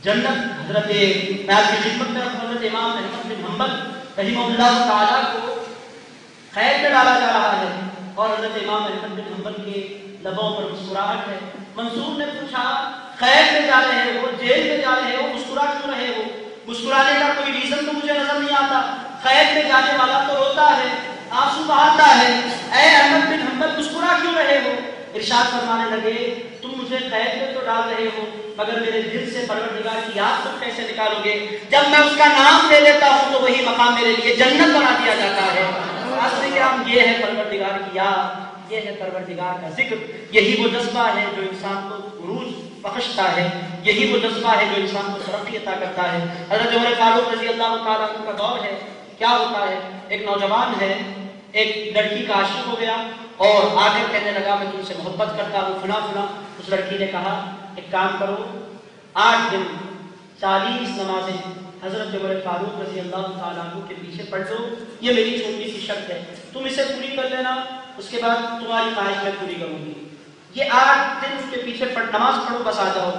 جنت۔ میں آپ کی خدمت میں حضرت امام احمد بن حنبل رحمہ اللہ تعالیٰ کو قید میں ڈالا جا رہا ہے اور حضرت امام احمد بن حنبل کے لبوں پر مسکراہٹ ہے۔ منصور نے پوچھا قید میں جا رہے ہو، جیل میں جا رہے ہو، مسکرا کیوں رہے ہو؟ مسکرانے کا کوئی ریزن تو مجھے نظر نہیں آتا، قید میں جانے والا تو روتا ہے، آنسو بہاتا ہے، اے احمد بن حنبل مسکرا کیوں رہے ہو؟ ارشاد فرمانے لگے تم مجھے قید میں تو ڈال رہے ہو مگر میرے دل سے پروردگار کی یاد تم کیسے نکالو گے؟ جب میں اس کا نام لے لیتا ہوں تو وہی مقام میرے لیے جنت بنا دیا جاتا ہے۔ یہ ہے پروردگار کی یاد، یہ ہے پروردگار کا ذکر، یہی وہ جذبہ ہے جو انسان کو عروج بخشتا ہے، یہی وہ جذبہ ہے جو انسان کو ترقی عطا کرتا ہے۔ حضرت عمر فاروق رضی اللہ تعالیٰ عنہ کا دور ہے، کیا ہوتا ہے، ایک نوجوان ہے، ایک لڑکی کا عاشق ہو گیا اور آ کر کہنے لگا میں تم سے محبت کرتا ہوں فلاں فلاں۔ اس لڑکی نے کہا ایک کام کرو، 8 دن 40 نمازیں حضرت عمر فاروق رضی اللہ تعالیٰ عنہ کے پیچھے پڑھ لو، یہ میری چھوٹی سی شرط ہے، تم اسے پوری کر لینا، اس کے بعد تمہاری خواہش میں پوری کروں گی۔ یہ 8 دن اس کے پیچھے نماز پڑھو بس آ جاؤ۔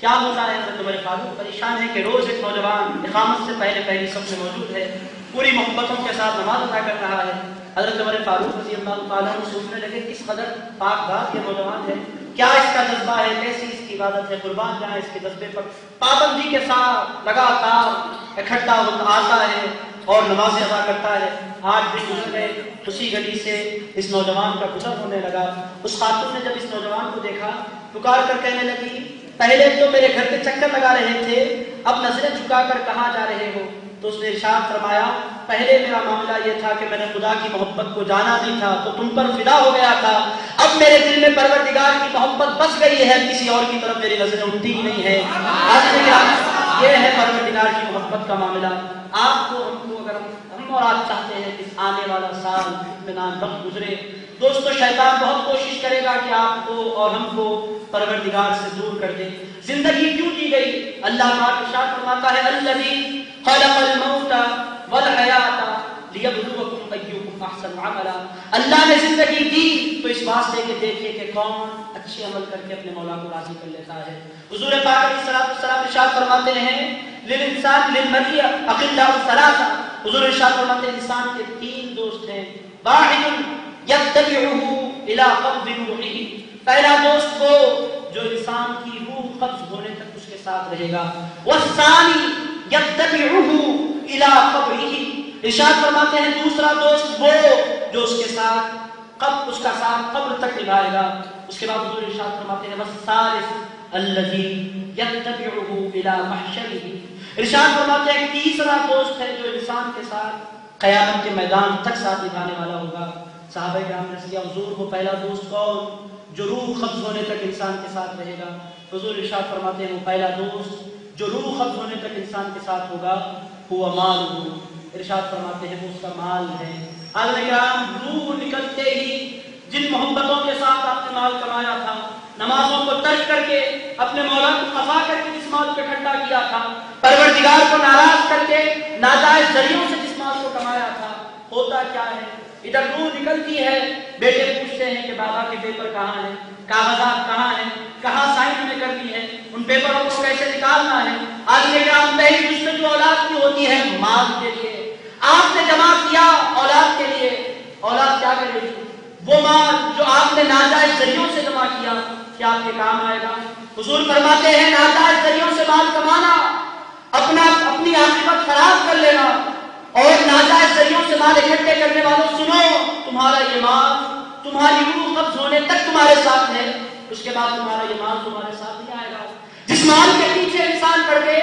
کیا ہوتا ہے؟ حضرت عمر فاروق پریشان ہے کہ روز ایک نوجوان اقامت سے پہلے پہلی صف میں موجود ہے، پوری محبتوں کے ساتھ نماز ادا کر رہا ہے۔ حضرت عمر فاروق رضی اللہ تعالیٰ عنہ سوچنے لگے کس قدر پاک ذات یہ نوجوان ہے، کیا اس کا جذبہ ہے، کیسی اس کی عبادت ہے، قربان جائیں اس کے جذبے پر۔ پابندی کے ساتھ لگاتار اکٹھا آتا ہے اور نمازیں ادا کرتا ہے۔ 8 دن گزر گئے، اسی گلی سے اس نوجوان کا گزر ہونے لگا۔ اس خاتون نے جب اس نوجوان کو دیکھا، پکار کر کہنے لگی پہلے تو میرے گھر پہ چکر لگا رہے تھے، اب نظریں جھکا کر کہاں جا رہے ہو؟ تو اس نے ارشاد فرمایا پہلے میرا معاملہ یہ تھا کہ میں نے خدا کی محبت کو جانا نہیں تھا تو تم پر فدا ہو گیا تھا، اب میرے دل میں پروردگار کی محبت بس گئی ہے، کسی اور کی طرف میری نظریں اٹھتی ہی نہیں ہے۔ یہ ہے پروردگار کی محبت کا معاملہ۔ آپ کو ہم کو اگر ہم اور آپ چاہتے ہیں کہ آنے والا سال اطمینان بخش گزرے، دوستو شیطان بہت کوشش کرے گا کہ آپ کو اور ہم کو پروردگار سے دور کر دے۔ زندگی کیوں دی گئی؟ اللہ پاک ارشاد فرماتا ہے الذی خلق الموت والحیات لیبلوکم ایکم احسن عملا۔ اللہ نے زندگی دی تو اس واسطے کہ دیکھے کہ کون اچھے عمل کر کے اپنے مولا کو راضی کر لیتا ہے۔ حضور پاک علیہ الصلوۃ والسلام ارشاد فرماتے ہیں للانسان للمرء اقلاء ثلاثہ، حضور ارشاد فرماتے ہیں انسان کے 3 دوست ہیں، واحد یتبعه الی قبض روحه، پہلا دوست وہ جو انسان کی روح قبض ہونے تک اس کے ساتھ رہے گا، والثانی یتبعه الی قبره، ارشاد فرماتے ہیں دوسرا دوست وہ جو اس کے ساتھ اس کا ساتھ قبر تک نبھائے گا۔ اس کے بعد حضور ارشاد فرماتے ہیں والثالث الذی یتبعه الی محشره، ارشاد فرماتے ہیں تیسرا دوست ہے جو انسان کے ساتھ قیامت کے میدان تک ساتھ نبھانے والا ہوگا۔ صحابہ کرام نے کیا حضور وہ پہلا دوست کون جو روح قبض ہونے تک انسان کے ساتھ رہے گا؟ حضور ارشاد فرماتے ہیں وہ پہلا دوست جو روح قبض ہونے تک انسان کے ساتھ ہوگا ہوا مالہ، ارشاد فرماتے ہیں وہ اس کا مال ہے۔ حضرت کرام روح نکلتے ہی جن محبتوں کے ساتھ آپ نے مال کمایا تھا، نمازوں کو ترک کر کے اپنے مولا کو خفا کر کے جس مال کو اکٹھا کیا تھا، پروردگار کو ناراض کر کے ناجائز ذریعوں سے جس مال کو کمایا تھا، ہوتا کیا ہے ادھر روح نکلتی ہے، بیٹے پوچھتے ہیں کہ بابا کے پیپر کہاں ہیں، کاغذات کہاں ہیں، کہاں سائن ہمیں کرنی ہے، ان پیپروں کو کیسے نکالنا ہے۔ آج نگران پہلی جستجو اولاد کی ہوتی ہے مال کے لیے، آپ نے جمع کیا اولاد کے لیے، اولاد کیا کرے گی؟ وہ مال جو آپ نے ناجائز ذریعوں سے جمع کیا کیا آپ کے کام آئے گا؟ حضور فرماتے ہیں ناجائز ذریعوں سے مال کمانا اپنی عاقبت خراب کر لینا، اور ناجائز ذریعوں سے مال اکٹھے کرنے والوں سنو، تمہارا یہ مال تمہاری روح قبض ہونے تک تمہارے ساتھ ہے، اس کے بعد تمہارا یہ مال تمہارے ساتھ نہیں آئے گا۔ جس مال کے پیچھے انسان پڑ کے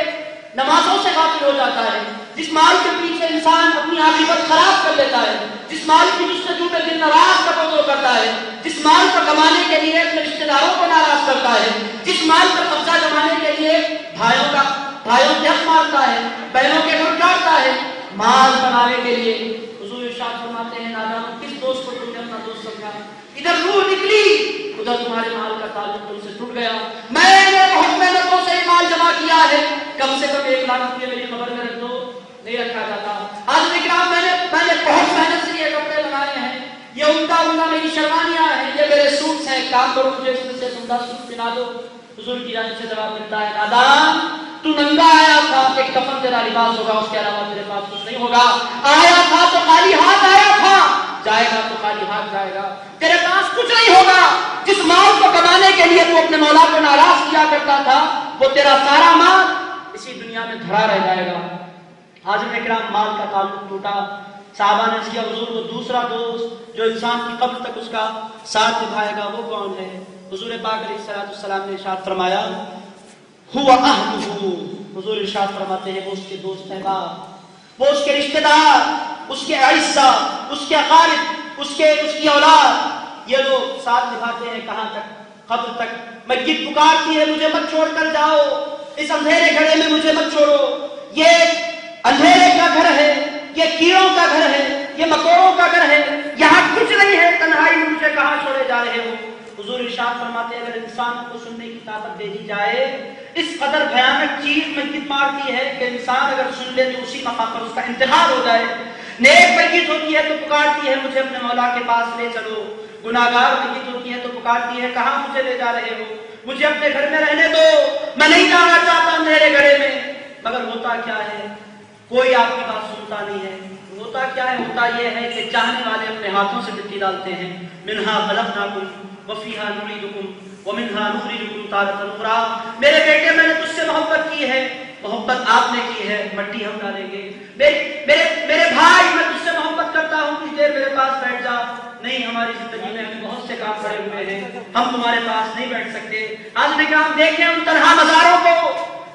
نمازوں سے غافل ہو جاتا ہے، جس مال کے پیچھے انسان اپنی عاقبت خراب کر لیتا ہے، جس مال کی جستجو میں دن رات کا کرتا ہے، جس مال کو کمانے کے لیے اپنے رشتے داروں کو ناراض کرتا ہے، جس مال پر قبضہ جمانے کے لیے بھائیوں کے حق مارتا ہے، بہنوں کے گھر کاٹتا ہے، مال بنانے کے لیے حضور ارشاد فرماتے ہیں نادانو کس دوست کو تم نے اپنا دوست سمجھا؟ ادھر روح نکلی ادھر تمہارے مال کا تعلق تم سے ٹوٹ گیا۔ میں نے بہت محنتوں سے مال جمع کیا ہے، کم سے کم 1 لاکھ روپے میری خبر میں رکھ دو، نہیں رکھا جاتا۔ آج اکرام میں نے بہت محنت سے یہ کپڑے بنائے ہیں، یہ عمدہ میری شیروانیاں ہیں، یہ میرے سوٹس ہیں، کام کرو مجھے اس میں سے عمدہ سوٹ پہنا دو۔ حضور کی جانب سے جواب ملتا ہے نادان تو ننگا آیا تھا، ایک کفن تیرا لباس ہوگا، اس کے علاوہ تیرے پاس کچھ نہیں ہوگا۔ آیا تھا تو خالی ہاتھ آیا تھا، جائے گا تو خالی ہاتھ جائے گا، تیرے پاس کچھ نہیں ہوگا۔ جس مال کو کمانے کے لیے تو اپنے مولا کو ناراض کیا کرتا تھا، وہ تیرا سارا مال اسی دنیا میں دھڑا رہ جائے گا۔ حاضرین اکرام مال کا تعلق ٹوٹا، صحابہ نے کیا حضور وہ دوسرا دوست جو انسان کی قبر تک اس کا ساتھ نبھائے گا وہ کون ہے؟ حضور پاک علیہ الصلوۃ والسلام نے ارشاد فرمایا ہوا اہلہ، حضور ارشاد فرماتے ہیں وہ اس کے دوست احباب، وہ اس کے رشتہ دار، اس کے اعزا، اس کے اقارب، اس کی اولاد، یہ لوگ ساتھ نبھاتے ہیں کہاں تک؟ قبر تک۔ میت پکارتی ہے مجھے مت چھوڑ کر جاؤ، اس اندھیرے گھڑے میں مجھے مت چھوڑو، یہ اندھیرے کا گھر ہے، یہ کیڑوں کا گھر ہے، یہ مکوڑوں کا گھر ہے، یہاں کچھ نہیں ہے، تنہائی میں مجھے کہاں چھوڑے جا رہے ہو؟ حضور ارشاد فرماتے ہیں اگر انسان کو سننے کی طاقت دے دی جائے، اس قدر بھیانک چیز میت مارتی ہے کہ انسان اگر سن لے تو اسی مقام پر اس کا انتقال ہو جائے۔ نیک میت ہوتی ہے تو پکارتی ہے مجھے اپنے مولا کے پاس لے چلو، گناہگار میت ہوتی ہے تو پکارتی ہے کہاں مجھے لے جا رہے ہو، مجھے اپنے گھر میں رہنے دو، میں نہیں جانا چاہتا میرے گھر میں۔ مگر ہوتا کیا ہے، کوئی آپ کی بات سنتا نہیں ہے۔ ہوتا کیا ہے، ہوتا یہ ہے کہ چاہنے والے اپنے ہاتھوں سے مٹی ڈالتے ہیں۔ منہا خلقناکم وفیہا نعیدکم ومنہا نخرجکم تارۃ اخری۔ میرے بیٹے میں نے تجھ سے محبت کی ہے، محبت آپ نے کی ہے، مٹی ہم ڈالیں گے۔ میرے بھائی میں تجھ سے محبت کرتا ہوں، کچھ دیر میرے پاس بیٹھ جا۔ نہیں، ہماری زندگی میں ہمیں بہت سے کام پڑے ہوئے ہیں، ہم تمہارے پاس نہیں بیٹھ سکتے۔ آج میں کام دیکھیں ان تنہا مزاروں کو،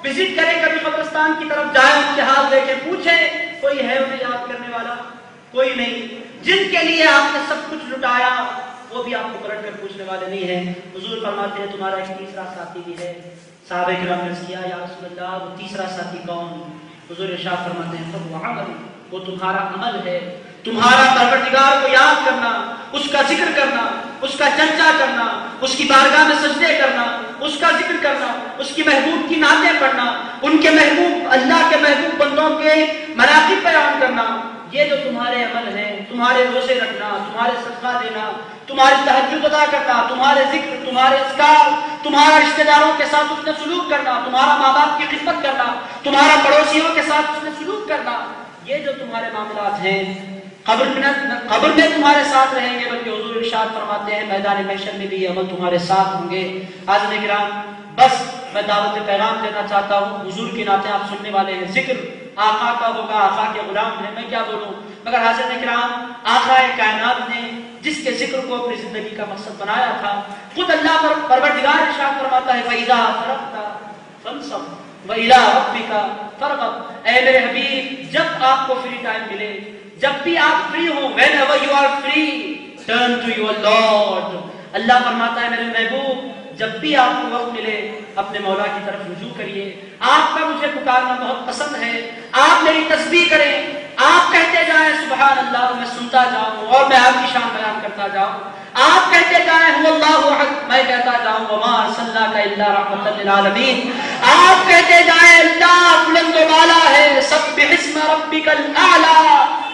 وزٹ کریں، کبھی قبرستان کی طرف جائیں، ان کے حال دیکھیں، پوچھیں کوئی ہے انہیں یاد کرنے والا؟ کوئی نہیں۔ جن کے لیے آپ نے سب کچھ لٹایا وہ بھی آپ کو پلٹ کر پوچھنے والے نہیں ہیں۔ حضور فرماتے ہیں تمہارا ایک تیسرا ساتھی بھی ہے۔ صحابہ کرام نے کیا یا رسول اللہ وہ تیسرا ساتھی کون؟ حضور ارشاد فرماتے ہیں وہ عمل، وہ تمہارا عمل ہے، تمہارا پروردگار کو یاد کرنا، اس کا ذکر کرنا، اس کا چرچا کرنا، اس کی بارگاہ میں سجدے کرنا، اس کا ذکر کرنا، اس کی محبوب کی نعتیں پڑھنا، ان کے محبوب اللہ کے محبوب بندوں کے مناقب بیان کرنا۔ یہ جو تمہارے عمل ہیں، تمہارے روزے رکھنا، تمہارے صدقہ دینا، تمہاری تہجد ادا کرنا، تمہارے ذکر، تمہارے اذکار، تمہارا رشتہ داروں کے ساتھ اس نے سلوک کرنا، تمہارا ماں باپ کی خدمت کرنا، تمہارا پڑوسیوں کے ساتھ اس نے سلوک کرنا، یہ جو تمہارے معاملات ہیں قبر میں تمہارے ساتھ رہیں گے، بلکہ حضور ارشاد فرماتے ہیں میدان محشر میں بھی یہ عمل تمہارے ساتھ ہوں گے۔ حاضرین کرام، بس میں دعوت پیغام دینا چاہتا ہوں، حضور کی نعتیں آپ سننے والے ہیں، ذکر آقا کا ہوگا، آقا کے غلام ہیں، میں کیا بولوں، مگر حاضرین کرام آقا کائنات نے جس کے ذکر کو اپنی زندگی کا مقصد بنایا تھا، خود اللہ پروردگار ارشاد فرماتا ہے فَإِذَا فَرَغْتَ فَانصَبْ وَإِلَىٰ رَبِّكَ فَارْغَب۔ اے میرے حبیب، جب آپ کو فری ٹائم ملے، جب بھی آپ فری ہوں، whenever you are free turn to your Lord۔ اللہ فرماتا ہے میرے محبوب جب بھی آپ کو وقت ملے اپنے مولا کی طرف رجوع کریے۔ آپ کا مجھے پکارنا بہت پسند ہے، آپ میری تسبیح کریں، آپ کہتے جائیں سبحان اللہ، میں سنتا جاؤں اور میں آپ کی شان بیان کرتا جاؤں، آپ کہتے جائیں هو اللہ احد، میں کہتا جاؤں وما ارسلناک الا رحمۃ للعالمین، آپ کہتے جائیں اللہ بلند و بالا ہے، سبح اسم ربک الاعلی،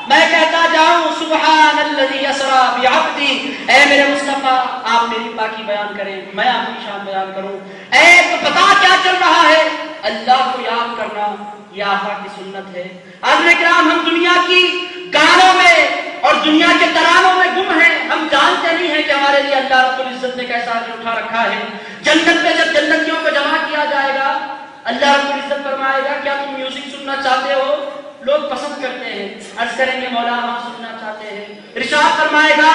میں کہتا جاؤں سبحان الذی اسری بعبدی۔ اے میرے مصطفیٰ آپ میری پاکی بیان کریں، میں آپ کی شان بیان کروں۔ اے تو پتا کیا چل رہا ہے، اللہ کو یاد کرنا، یہ آقا کی سنت ہے۔ حضرات کرام، ہم دنیا کی گانوں میں اور دنیا کے ترانوں میں گم ہیں، ہم جانتے نہیں ہیں کہ ہمارے لیے اللہ رب العزت نے کیسا اجر اٹھا رکھا ہے۔ جنت میں جب جنتیوں کو جمع کیا جائے گا، اللہ رب العزت فرمائے گا کیا تم میوزک سننا چاہتے ہو؟ لوگ پسند کرتے ہیں، عرض کریں گے مولا ہم سننا چاہتے ہیں۔ ارشاد فرمائے گا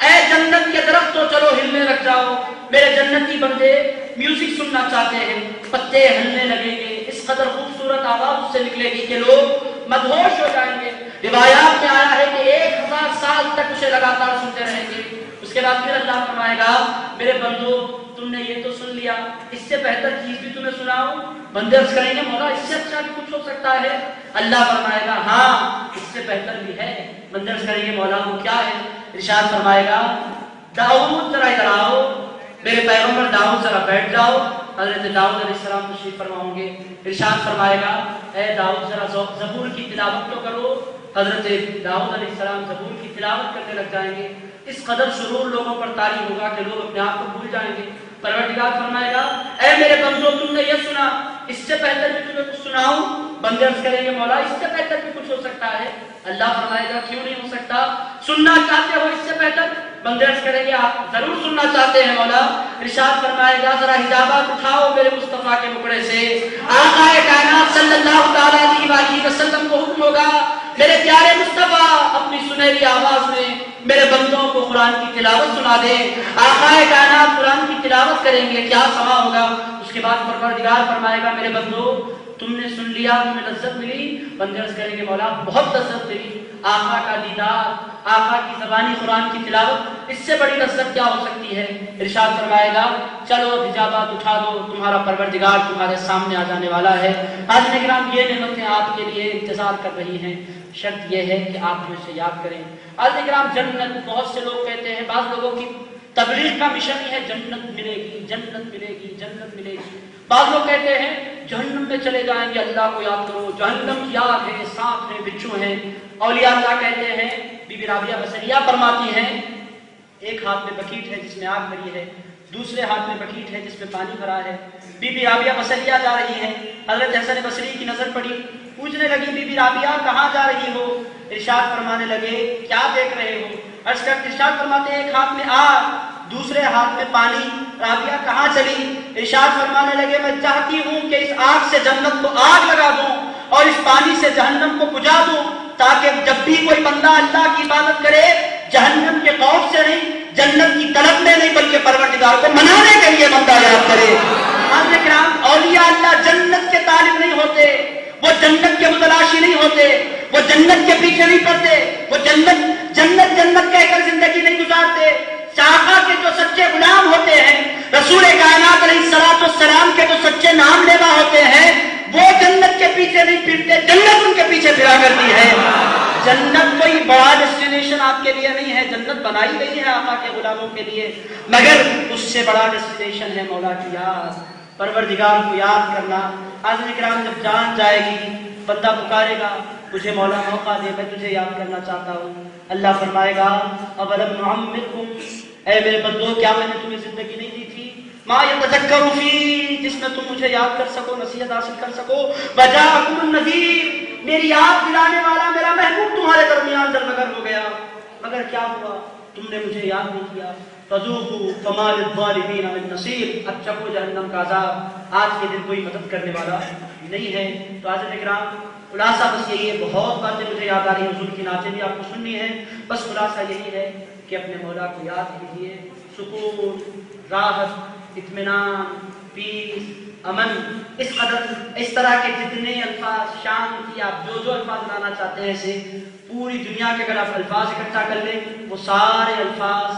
اے جنت کے درخت تو چلو ہلنے لگ جاؤ، میرے جنتی بندے میوزک سننا چاہتے ہیں، پتے ہلنے لگیں گے، اس قدر خوبصورت آواز اس سے نکلے گی کہ لوگ مدہوش ہو جائیں گے۔ روایات میں آیا ہے کہ 1000 سال تک اسے لگاتار سنتے رہیں گے۔ اس کے بعد پھر اللہ فرمائے گا میرے بندو تم نے یہ تو سن لیا، اس سے بہتر چیز بھی تمہیں سناؤں؟ بندے عرض کریں گے مولا اس سے اچھا بھی کچھ ہو سکتا ہے؟ اللہ فرمائے گا ہاں اس سے بہتر بھی ہے۔ بندے عرض کریں گے مولا وہ کیا ہے؟ ارشاد فرمائے گا داؤد ذرا ادھر آؤ، میرے پیغمبر داؤد ذرا بیٹھ جاؤ۔ حضرت داؤد علیہ السلام تشریف فرما ہوں گے، ارشاد فرمائے گا اے داؤد ذرا زبور کی تلاوت تو کرو۔ حضرت داؤد علیہ السلام زبور کی تلاوت کرنے لگ جائیں گے، اس قدر سرور لوگوں پر طاری ہوگا کہ لوگ اپنے آپ کو بھول جائیں گے۔ پروردگار فرمائے گا اے میرے بندو تم نے یہ سنا، اس سے بہتر بھی تمہیں کچھ سناؤں؟ بندے عرض کریں گے مولا اس سے بہتر بھی کچھ ہو سکتا ہے؟ اللہ فرمائے گا کیوں نہیں ہو سکتا؟ سننا چاہتے ہو اس سے بہتر؟ بندے عرض کریں گے آپ ضرور سننا چاہتے ہیں مولا۔ ارشاد فرمائے گا ذرا حجابات اٹھاؤ میرے مصطفیٰ کے ٹکڑے سے۔ آقا کائنات صلی اللہ تعالیٰ علیہ وسلم کو حکم ہوگا میرے پیارے مصطفیٰ اپنی سنہری آواز میں میرے بندوں کو قرآن کی تلاوت سنا دے۔ آقا کائنات قرآن کی تلاوت کریں گے، کیا سما ہوگا؟ اس کے بعد پروردگار فرمائے گا میرے بندو تم نے سن لیا، تمہیں لذت ملی؟ بندے عرض کریں گے مولا بہت لذت ملی، آقا کا دیدار، آقا کی زبانی قرآن کی تلاوت، اس سے بڑی لذت کیا ہو سکتی ہے؟ ارشاد فرمائے گا چلو حجابات اٹھا دو، تمہارا پروردگار تمہارے سامنے آ جانے والا ہے۔ حاضرین کرام یہ نعمتیں آپ کے لیے انتظار کر رہی ہیں، شرط یہ ہے کہ آپ اسے یاد کریں۔ حاضرین کرام جنت بہت سے لوگ کہتے ہیں، بعض لوگوں کی تبلیغ کا مشن ہی ہے جنت ملے گی، جنت ملے گی، جنت ملے گی۔ بعض لوگ کہتے ہیں جہنم میں چلے جائیں گے، اللہ کو یاد کرو، جہنم کی آگ ہے، سانپ ہے، بچھو ہیں۔ اولیاء اللہ کہتے ہیں، بی بی رابعہ بصریہ فرماتی ہیں، ایک ہاتھ میں بکیٹ ہے جس میں آگ بھری ہے، دوسرے ہاتھ میں بکیٹ ہے جس میں پانی بھرا ہے۔ بی بی رابعہ بصریہ جا رہی ہیں، حضرت حسن بصری کی نظر پڑی، پوچھنے لگی بی بی رابعہ کہاں جا رہی ہو؟ ارشاد فرمانے لگے کیا دیکھ رہے ہو؟ ارشاد فرماتے ہیں ایک ہاتھ میں آگ، دوسرے ہاتھ میں پانی۔ رابعہ کہاں چلی؟ ارشاد فرمانے لگے میں چاہتی ہوں کہ اس آگ سے جنت کو آگ لگا دوں اور اس پانی سے جہنم کو بجھا دوں، تاکہ جب بھی کوئی بندہ اللہ کی عبادت کرے جہنم کے خوف سے نہیں، جنت کی طلب میں نہیں، بلکہ پروردگار کو منانے کے لیے بندہ یاد کرے۔ حضرت کرام اولیاء اللہ جنت کے طالب نہیں ہوتے، وہ جنت کے متلاشی نہیں ہوتے، وہ جنت کے پیچھے نہیں پڑتے، وہ جنت جنت جنت کہہ کر زندگی نہیں گزارتے۔ آقا کے جو سچے غلام ہوتے ہیں، رسول کائنات علیہ الصلوۃ والسلام کے جو سچے نام لیوا ہوتے ہیں، وہ جنت کے پیچھے نہیں پھرتے، جنت ان کے پیچھے پھرا کرتی ہے۔ جنت کوئی بڑا ڈیسٹینیشن آپ کے لیے نہیں ہے، جنت بنائی گئی ہے آقا کے غلاموں کے لیے، مگر اس سے بڑا ڈیسٹینیشن ہے مولا کی یاد، پروردگار کو یاد کرنا۔ حاضرین کرام جب جان جائے گی بندہ پکارے گا مجھے مولا موقع دے، میں تجھے یاد کرنا چاہتا ہوں۔ اللہ فرمائے گا اولم نعمرکم، اے میرے بندو کیا میں نے تمہیں زندگی نہیں دی تھی، ما یتذکر فی، جس میں تم مجھے یاد کر سکو، نصیحت حاصل کر سکو، وجاءکم النذیر، میری یاد دلانے والا میرا محبوب تمہارے درمیان درمگر ہو گیا، مگر کیا ہوا تم نے مجھے یاد نہیں کیا۔ فذوقوا فما للظالمین من نصیر، اب چکھو جہنم کا عذاب، آج کے دن کوئی مدد کرنے والا نہیں ہے۔ تو حضرت کرام خلاصہ بس یہی ہے، بہت باتیں مجھے یاد آ رہی ہیں، حضور کی نعتیں بھی آپ کو سننی ہے، بس خلاصہ یہی ہے کہ اپنے مولا کو یاد کیجیے، سکون، راحت، اطمینان، پیس، امن، اس قدر اس طرح کے جتنے الفاظ، شانتی، آپ جو الفاظ لانا چاہتے ہیں اسے پوری دنیا کے اگر آپ الفاظ اکٹھا کر لیں وہ سارے الفاظ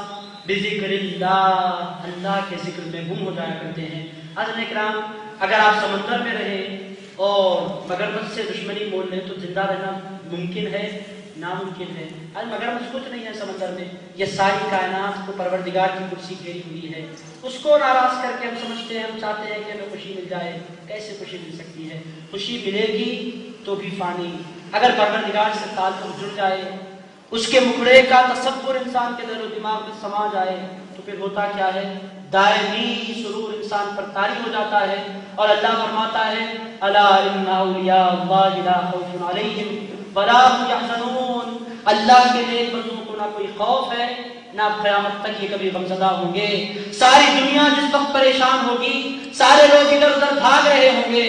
بذکر اللہ، اللہ کے ذکر میں گم ہو جایا کرتے ہیں۔ حضرت اکرام اگر آپ سمندر میں رہیں اور مگرمچھ سے دشمنی مول لیں تو زندہ رہنا ممکن ہے؟ ناممکن ہے۔ آج مگرمچھ کچھ نہیں ہے سمندر میں، یہ ساری کائنات کو پروردگار کی کرسی گھیری ہوئی ہے، اس کو ناراض کر کے ہم سمجھتے ہیں، ہم چاہتے ہیں کہ ہمیں خوشی مل جائے، کیسے خوشی مل سکتی ہے؟ خوشی ملے گی تو بھی فانی، اگر پروردگار سے تعلق جڑ جائے، اس کے مکھڑے کا تصور انسان کے دل و دماغ میں سما جائے تو پھر ہوتا کیا ہے؟ دائمی سرور انسان پر طاری ہو جاتا ہے، اور اللہ فرماتا ہے الا ان اولیاء اللہ لا خوف علیہم ولا هم يحزنون، اللہ کے نیک بندوں کو نہ کوئی خوف ہے نہ قیامت تک یہ کبھی غمزدہ ہوں گے۔ ساری دنیا جس وقت پریشان ہوگی، سارے لوگ ادھر ادھر بھاگ رہے ہوں گے،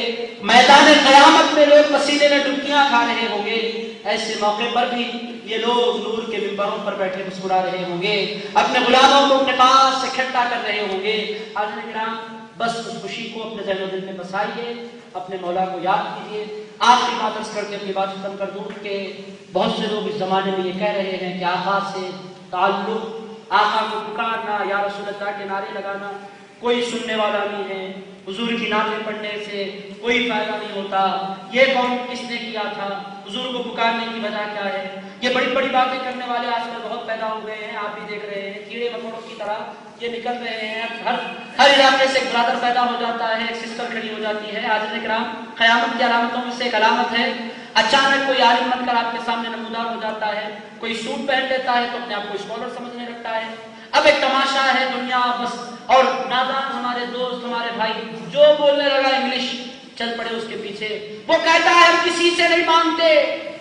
میدان قیامت میں لوگ پسینے میں ڈبکیاں کھا رہے ہوں گے، ایسے موقع پر بھی یہ لوگ نور کے ممبروں پر بیٹھے مسکرا رہے ہوں گے، اپنے غلاموں کو اپنے پاس سے اکٹھا کر رہے ہوں گے۔ حاضرین کرام بس اس خوشی کو اپنے ذہن و دل میں بسائیے، اپنے مولا کو یاد کیجیے۔ آخری بات عرض کر کے اپنی بات ختم کر دوں کہ بہت سے لوگ اس زمانے میں یہ کہہ رہے ہیں کہ آقا سے تعلق، آقا کو پکارنا، یا رسول اللہ کے نعرے لگانا کوئی سننے والا نہیں ہے، حضور کی نعتیں پڑھنے سے کوئی فائدہ نہیں ہوتا، یہ کون کس نے کیا تھا، حضور کو پکارنے کی وجہ کیا ہے؟ یہ بڑی بڑی باتیں کرنے والے آج کل بہت پیدا ہو گئے ہیں، آپ بھی دیکھ رہے ہیں، کیڑے مکوڑوں کی طرح یہ نکل رہے ہیں، ہر علاقے سے ایک برادر پیدا ہو جاتا ہے، ایک سسٹر کھڑی ہو جاتی ہے۔ حاضرین کرام قیامت کی علامتوں میں سے ایک علامت ہے اچانک کوئی عالم بن کر آپ کے سامنے نمودار ہو جاتا ہے، کوئی سوٹ پہن لیتا ہے تو اپنے آپ کو اسکالر سمجھنے لگتا ہے۔ اب ایک تماشا ہے دنیا بس، اور نادان ہمارے دوست ہمارے بھائی جو بولنے لگا انگلش چل پڑے اس کے پیچھے، وہ کہتا ہے ہم کسی سے نہیں مانگتے،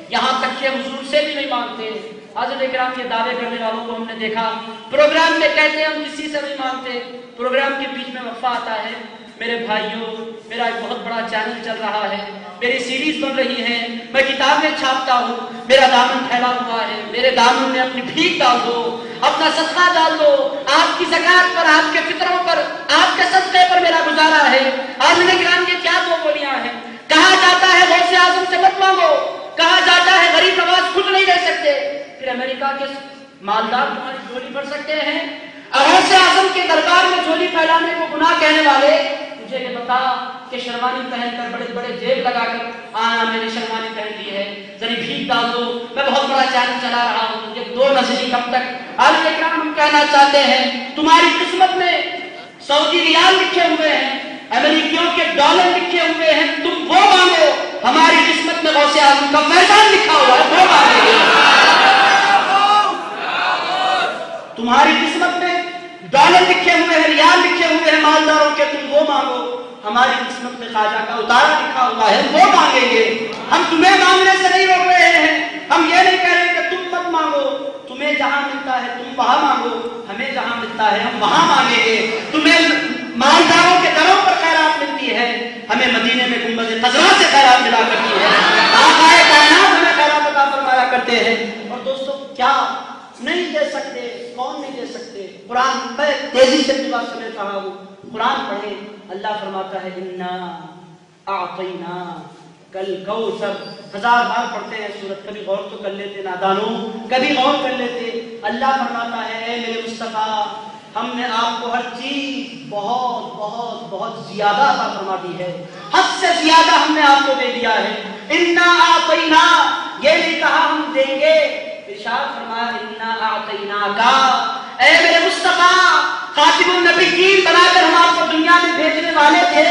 یہاں تک کہ حضور سے بھی نہیں مانگتے۔ حضرت کرام کے دعوے کرنے والوں کو ہم نے دیکھا پروگرام میں کہتے ہیں ہم کسی سے نہیں مانگتے، پروگرام کے بیچ میں وقفہ آتا ہے، میرے بھائیوں میرا ایک بہت بڑا چینل چل رہا ہے، میری سیریز بن رہی ہے، میں کتابیں چھاپتا ہوں، میرا دامن پھیلا ہوا ہے، میرے دامن میں اپنی بھیک ڈال دو، اپنا صدقہ ڈال دو، آپ کی زکات پر، آپ کے فطروں پر، آپ کے صدقے پر میرا گزارا ہے۔ حاضرین کرام یہ کیا دو بولیاں ہیں؟ کہا جاتا ہے غوث اعظم سے مت مانگو، کہا جاتا ہے غریب نواز خود نہیں رہ سکتے، پھر امریکہ کے مالدار تمہاری جھولی بھر سکتے ہیں؟ غوث اعظم کے دربار میں جھولی پھیلانے کو گناہ کہنے والے، مجھے یہ بتا کہ شروانی پہن کر بڑے بڑے جیب لگا کر آنا میں نے شروانی پہن لی ہے، ذرا بھیک ڈال دو، میں بہت بڑا چینل چلا رہا ہوں، یہ دو نظری کب تک عالم اکرام ہم کہنا چاہتے ہیں تمہاری قسمت میں سعودی ریال لکھے ہوئے ہیں، امریکیوں کے ڈالر لکھے ہوئے ہیں، تم وہ مانگو. ہماری قسمت میں غوث اعظم کا فیضان لکھا ہوا ہے، وہ مانگیں گے. تمہاری قسمت میں ڈالر لکھے ہوئے ہیں، ریال لکھے ہوئے ہیں مالداروں کے، تم وہ مانگو. ہماری قسمت میں خواجہ کا اتارا لکھا ہوا ہے، وہ مانگیں گے. ہم تمہیں مانگنے سے نہیں روک رہے ہیں، ہم یہ نہیں کہہ رہے کہ تم مت مانگو. تمہیں جہاں ملتا ہے تم وہاں مانگو، ہمیں جہاں ملتا ہے ہم وہاں مانگیں گے. تمہیں مالداروں کے دروں پر خیرات ملتی ہے، ہمیں مدینے میں گنبد خضرا سے خیرات ملا کرتی ہے. آقا کائنات ہمیں خیرات عطا فرمایا کرتے ہیں. اور دوستو کیا نہیں دے سکتے؟ کون نہیں دے سکتے؟ قرآن میں تیزی سے بھی بات سمجھ رہا ہوں. قرآن پڑھیں، اللہ فرماتا ہے انا اعطینا کل کوثر. 1000 بار پڑھتے ہیں سورت، کبھی غور تو کر لیتے نادانوں، کبھی غور کر لیتے. اللہ فرماتا ہے اے میرے مصطفیٰ، ہم نے آپ کو ہر چیز بہت بہت بہت زیادہ عطا فرما دی ہے، حد سے زیادہ ہم نے آپ کو دے دیا ہے. انا اعطینا، یہ نہیں کہا ہم دیں گے، ارشاد فرمایا انا اعطینا کا. اے میرے مصطفیٰ، خاتم النبیین بنا کر ہم آپ کو دنیا میں بھیجنے والے تھے،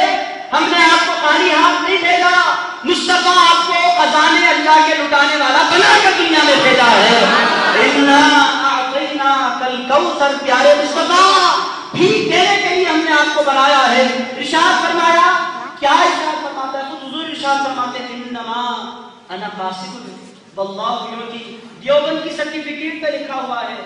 ہم نے آپ کو خالی ہاتھ نہیں بھیجا. مصطفیٰ آپ کو خزانے اللہ کے لٹانے والا بنا کر دنیا میں بھیجا ہے. انا اعطینا کل کوثر، پیارے مصطفیٰ بھیک دینے کے لیے ہم نے آپ کو بنایا ہے. ارشاد فرمایا، کیا ارشاد فرماتا ہے؟ خود حضور ارشاد فرماتے ہیں انما انا قاسم واللہ یعطی. دیوبند کی سرٹیفکیٹ پہ لکھا ہوا ہے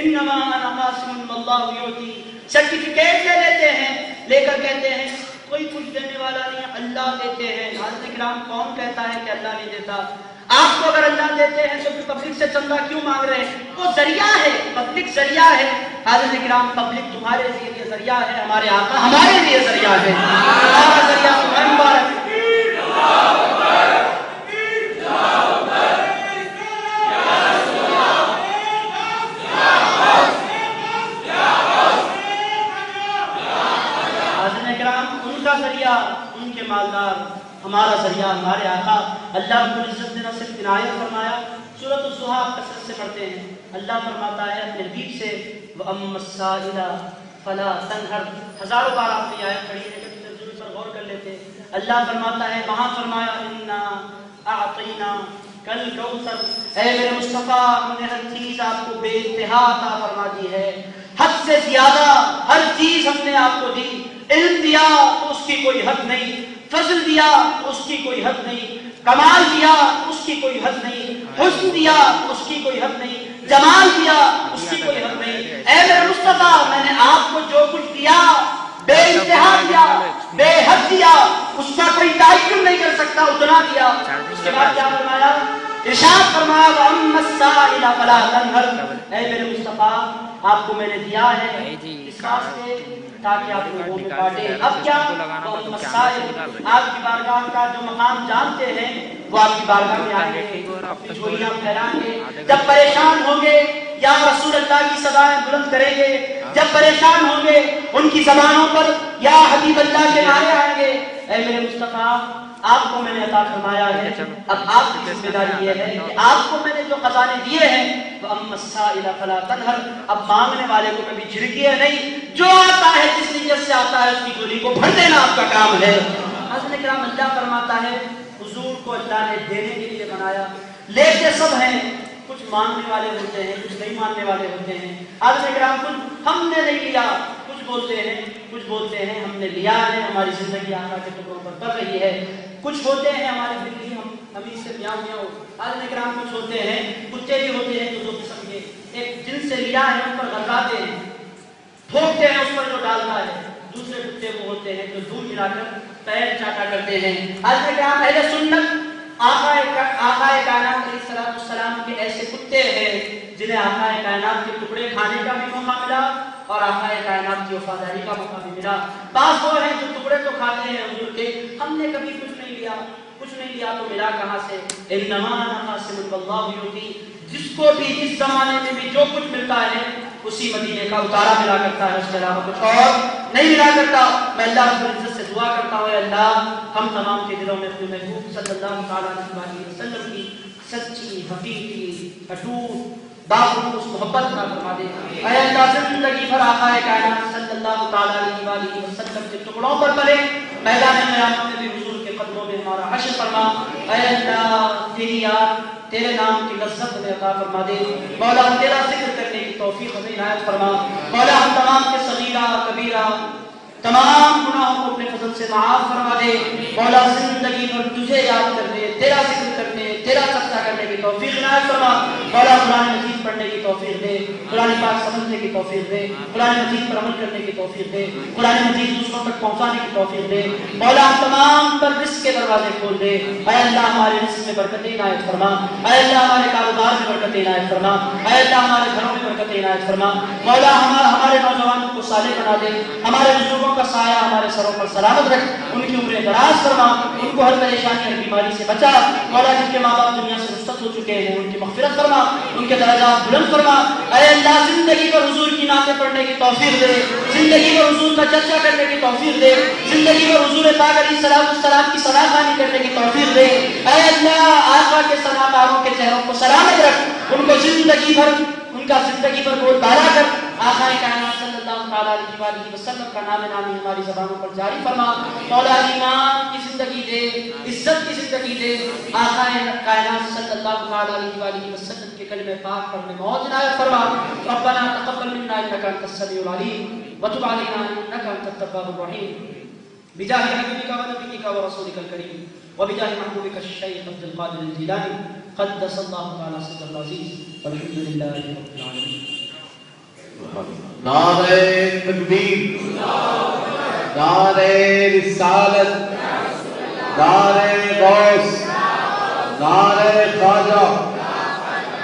انما انا قاسم واللہ یعطی. سرٹیفکیٹ لے لیتے ہیں، لے کر کہتے ہیں کوئی کچھ دینے والا نہیں، اللہ دیتے ہیں. حضرت کرام کون کہتا ہے کہ اللہ نہیں دیتا؟ آپ کو اگر اللہ دیتے ہیں تو پھر پبلک سے چندہ کیوں مانگ رہے ہیں؟ وہ ذریعہ ہے، پبلک ذریعہ ہے. حضرت کرام پبلک تمہارے لیے ذریعہ ہے، ہمارے آقا ہمارے لیے ذریعہ ہے. ہمارا ذریعہ تمہیں مبارک. ان کا ذریعہ ان کے مالدار، ہمارا ذریعہ ہمارے آقا. اللہ رب العزت نے نہ صرف عنایت فرمایا، سورۃ الضحیٰ آپ کثرت سے پڑھتے ہیں، اللہ فرماتا ہے اپنے حبیب سے وَأَمَّا السَّائِلَ فَلَا تَنْهَرْ. 1000 بار آپ نے آیت پڑھی ہے، کبھی ترجمے پر غور کر لیتے. اللہ فرماتا ہے، وہاں فرمایا اِنَّا أَعْطَيْنَا کل کوثر. اے میرے مصطفیٰ، ہم نے ہر چیز آپ کو بے انتہا عطا فرما دی ہے، حد سے زیادہ ہر چیز ہم نے آپ کو دی. علم دیا تو اس کی کوئی حد نہیں، فضل دیا تو اس کی کوئی حد نہیں، کمال دیا تو اس کی کوئی حد نہیں، حسن دیا تو اس کی کوئی حد نہیں، جمال دیا تو اس کی کوئی حد نہیں. اے میرے مصطفیٰ، میں نے آپ کو جو کچھ دیا بے انتہا دیا، بے حد دیا، اس کا کوئی تعین نہیں کر سکتا، اتنا دیا. اس کے بعد کیا فرمایا؟ ارشاد فرمایا وَأَمَّا السَّائِلَ فَلَا تَنْهَرْ. اے میرے مصطفیٰ، آپ کو میں نے دیا ہے اس واسطے تاکہ آپ لوگوں میں بانٹے. اب کیا؟ وَأَمَّا السَّائِلَ، آپ کی بارگاہ کا جو مقام جانتے ہیں وہ آپ کی بارگاہ میں آئیں گے، اپنی جھولیاں پھیلائیں گے. جب پریشان ہوں گے یا رسول اللہ کی صدائیں بلند کریں گے، جب پریشان ہوں گے ان کی زبانوں پر یا حبیب اللہ کے نعرے آئیں گے. اے میرے مصطفیٰ، آپ کو میں نے عطا فرمایا ہے، اب آپ کی ذمہ داری یہ ہے کہ آپ کو میں نے جو خزانے دیے ہیں وَأَمَّا السَّائِلَ فَلَا تَنْهَرْ، اب مانگنے والے کو کبھی جھڑکیے نہیں، جو آتا ہے جس نیت سے آتا ہے اس کی جھولی کو بھر دینا آپ کا کام ہے. حضرت کرام اللہ فرماتا ہے حضور کو اللہ نے دینے کے لیے بنایا، لیتے سب ہیں، کچھ مانگنے والے ہوتے ہیں، کچھ نہیں ماننے والے ہوتے ہیں. حضرت کرام کچھ ہم نے نہیں لیا، کچھ بولتے ہیں ہم نے لیا ہے، ہماری زندگی آقا کے ٹکڑوں پر کر رہی ہے. کچھ ہوتے ہیں ہماری زندگی ہم اس سے میاں میاں ہو. حضرت کرام کچھ ہوتے ہیں کتے بھی ہوتے ہیں جو دو قسم کے، ایک جن سے لیا ہے ان پر غلطاتے ہیں، پھونکتے ہیں اس پر جو ڈالتا ہے. دوسرے کتے وہ ہوتے ہیں جو دودھ ملا کر پیر چاٹا کرتے ہیں. حضرت کرام اہل سنت آقا کائنات علیہ السلام کے ایسے کتے ہیں جنہیں آقا کائنات کے ٹکڑے کھانے کا بھی موقع ملا اور آقا کائنات کی وفاداری کا موقع بھی ملا. بعض وہ ہیں جو ٹکڑے تو کھاتے ہیں حضور کے، ہم نے کبھی کچھ نہیں لیا تو ملا کہاں سے؟ انما انا قاسم واللہ یعطی. جس کو بھی جس زمانے میں بھی جو کچھ ملتا ہے اسی مدینے کا اتارا ملا کرتا ہے، اس کے علاوہ کچھ اور نہیں ملا کرتا. میں اللہ رب العزت سے دعا کرتا ہوں، اے اللہ ہم تمام کے دلوں میں اپنے محبوب صلی اللہ تعالیٰ علیہ وسلم کی سچی، حقیقی، اٹوٹ باخلوص محبت عطا فرما دے۔ اے اللہ زندگی بھر آقا کائنات صلی اللہ تعالی علیہ وآلہ وسلم کے ٹکڑوں پر پڑے، میدان قیامت میں بھی حضور کے قدموں میں ہمارا حشر فرما۔ اے اللہ تیری یاد تیرے نام کی لذت ہمیں عطا فرما دے مولا، تیرا ذکر کرنے کی توفیق ہمیں عنایت فرما مولا، ہم تمام کے صغیرہ کبیرہ تمام گناہوں کو اپنے فضل سے معاف فرما دے مولا، زندگی بھر تجھے یاد کرنے، تیرا ذکر کرنے، تیرا صدقہ کرنے کی توفیق عنایت فرما مولا، قرآن مجید پڑھنے کی توفیق دے، قرآن پاک سمجھنے کی توفیق دے، قرآن مجید پر عمل کرنے کی توفیق دے، قرآن مجید دوسروں تک پہنچانے کی توفیق دے مولا، ہم تمام پر رزق کے دروازے کھول دے۔ اے اللہ ہمارے رزق میں برکت عنایت فرما، اے اللہ ہمارے کاروبار میں برکت عنایت فرما، اے اللہ ہمارے گھروں میں برکت عنایت فرما مولا، ہمارے نوجوانوں کو صالح بنا دے، ہمارے بزرگوں کا سایہ ہمارے سروں پر سلامت رکھ، ان کی عمریں دراز فرما، ان کو ہر پریشانی ہر بیماری سے بچا مولا، جن کے ماں باپ دنیا سے رخصت ہو چکے ہیں ان کی مغفرت فرما، ان کے درجات بلند فرما۔ اے اللہ زندگی پر حضور کی نعتیں پڑھنے کی توفیق دے، زندگی پر حضور کا چرچا کرنے کی توفیق دے، زندگی پر حضور پاک علیہ السلام کی ثنا خوانی کرنے کی توفیق دے۔ اے اللہ آقا کے ثناکاروں کے چہروں کو سلامت رکھ، ان کو زندگی بھر ان کا زندگی پر بول بالا کر، آقا کائنات صلی اللہ تعالی علیہ وآلہ وسلم کا نام نامی ہماری زبانوں پر جاری فرما مولا، ایمان کی زندگی دے، عزت کی زندگی دے، آقا کائنات صلی اللہ تعالی علیہ وآلہ وسلم کے کلمہ پاک پر میں موت عنایت فرما۔ ربنا تقبل منا انك انت السميع العليم وتب علينا انك انت التواب الرحيم بجاه حبيبك ونبيك ورسولك الكريم وبجاه محبوبك الشيخ عبد القادر الجيلاني قدس الله تعالى سر العزيز والحمد لله رب العالمين۔ نعرہ تکبیر، نعرہ رسالت، نعرہ غوث، نعرہ خواجہ،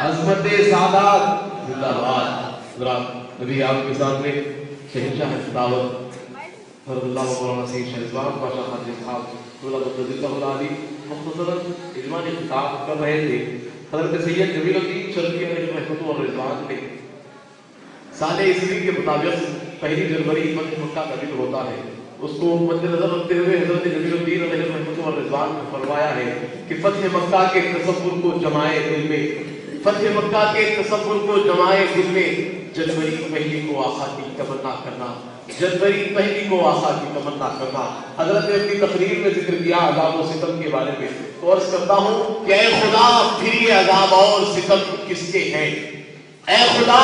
عظمت سعادات زندہ باد۔ نبی آپ کے سامنے شہنشاہ خطابت حضرت اللہ مولانا سید شاہ رضوان بادشاہ خواجہ صاحب اللہ علی مختصراً اجمالی خطاب کر رہے تھے۔ حضرت سید جمیل الدین شرقی علیہ رحمۃ اور رضوان نے سال عیسوی کے مطابق 1 جنوری فتح مکہ کا دن ہوتا ہے، اس کو مد نظر رکھتے ہوئے حضرت جمیل الدین علیہ رحمۃ اور رضوان نے فرمایا ہے کہ فتح مکہ کے تصور کو جمائے دل میں، فتح مکہ کے تصور کو جمائے دل میں، جنوری 1 کو آقا کی تمنا کرنا، جنوری 1 کو آقا کی تمنا کرنا۔ حضرت نے اپنی تقریر میں ذکر کیا عذاب و ستم کے بارے میں، تو عرض کرتا ہوں کہ اے خدا پھر یہ عذاب اور ستم کس کے ہیں؟ اے خدا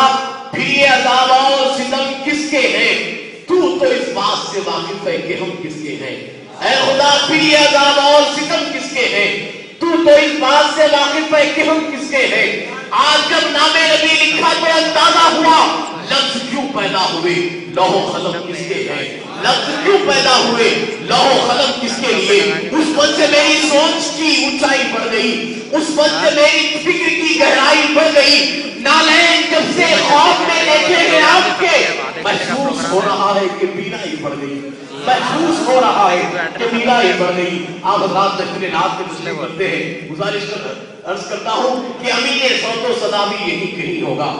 پھر یہ عذاب اور ستم کس کے ہیں؟ تو اس بات سے واقف ہے کہ ہم کس کے ہیں۔ اے خدا پھر یہ عذاب اور ستم کس کے ہیں؟ تو اس بات سے واقف ہے کہ ہم کس کے ہیں۔ آج جب نام نبی لکھا تو اندازہ ہوا لفظ کیوں پیدا ہوئے، لوح و قلم کس کے ہیں؟ لفظ کیوں پیدا ہوئے، لوح و قلم کس کے لیے؟ اس وقت سے میری سوچ کی اونچائی بڑھ گئی، اس وقت سے میری فکر کی گہرائی بڑھ گئی۔ نالین جب سے خواب میں دیکھے گئے آپ کے، محسوس ہو رہا ہے کہ بینائی بڑھ گئی، محسوس ہو رہا ہے کہ بینائی بڑھ گئی۔ آپ حضرات تشریح نات کے تسلیم کرتے ہیں، گزارش عرض کرتا ہوں کہ امین صوت و صدا بھی یہی کہیں ہوگا۔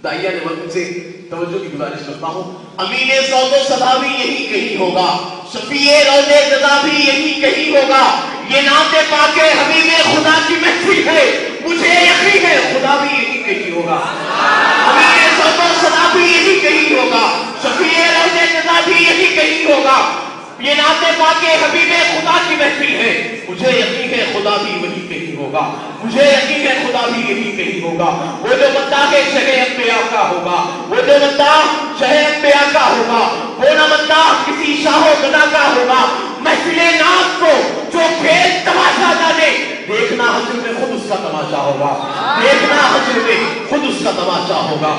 داعیہ نے وقت سے توجہ کی گزارش کرتا ہوں، امین صوت و صدا بھی یہی کہیں ہوگا، شفیع روز جزا بھی یہی کہیں ہوگا۔ یہ نعت پاک حبیب خدا کی محفل ہے، مجھے یقین ہے خدا بھی یہی کہیں ہوگا، امین صوت و صدا بھی یہی کہیں ہوگا، شفیع روز جزا بھی یہی کہیں ہوگا۔ یہ نعت پاک حبیب خدا کی محفل ہے، مجھے یقین ہے خدا بھی وہی کہیں ہوگا، مجھے یقین ہے خدا بھی یہی کہیں ہوگا۔ وہ جو بندہ کے شہر انبیاء کا ہوگا، وہ جو بندہ شہر انبیاء کا ہوگا، وہ نہ بندہ کسی شاہ و گدا کا ہوگا۔ محفل نعت کو جو کھیل تماشا جانے، دیکھنا حجر میں خود اس کا تماشا ہوگا، دیکھنا حجر میں خود اس کا تماشا ہوگا۔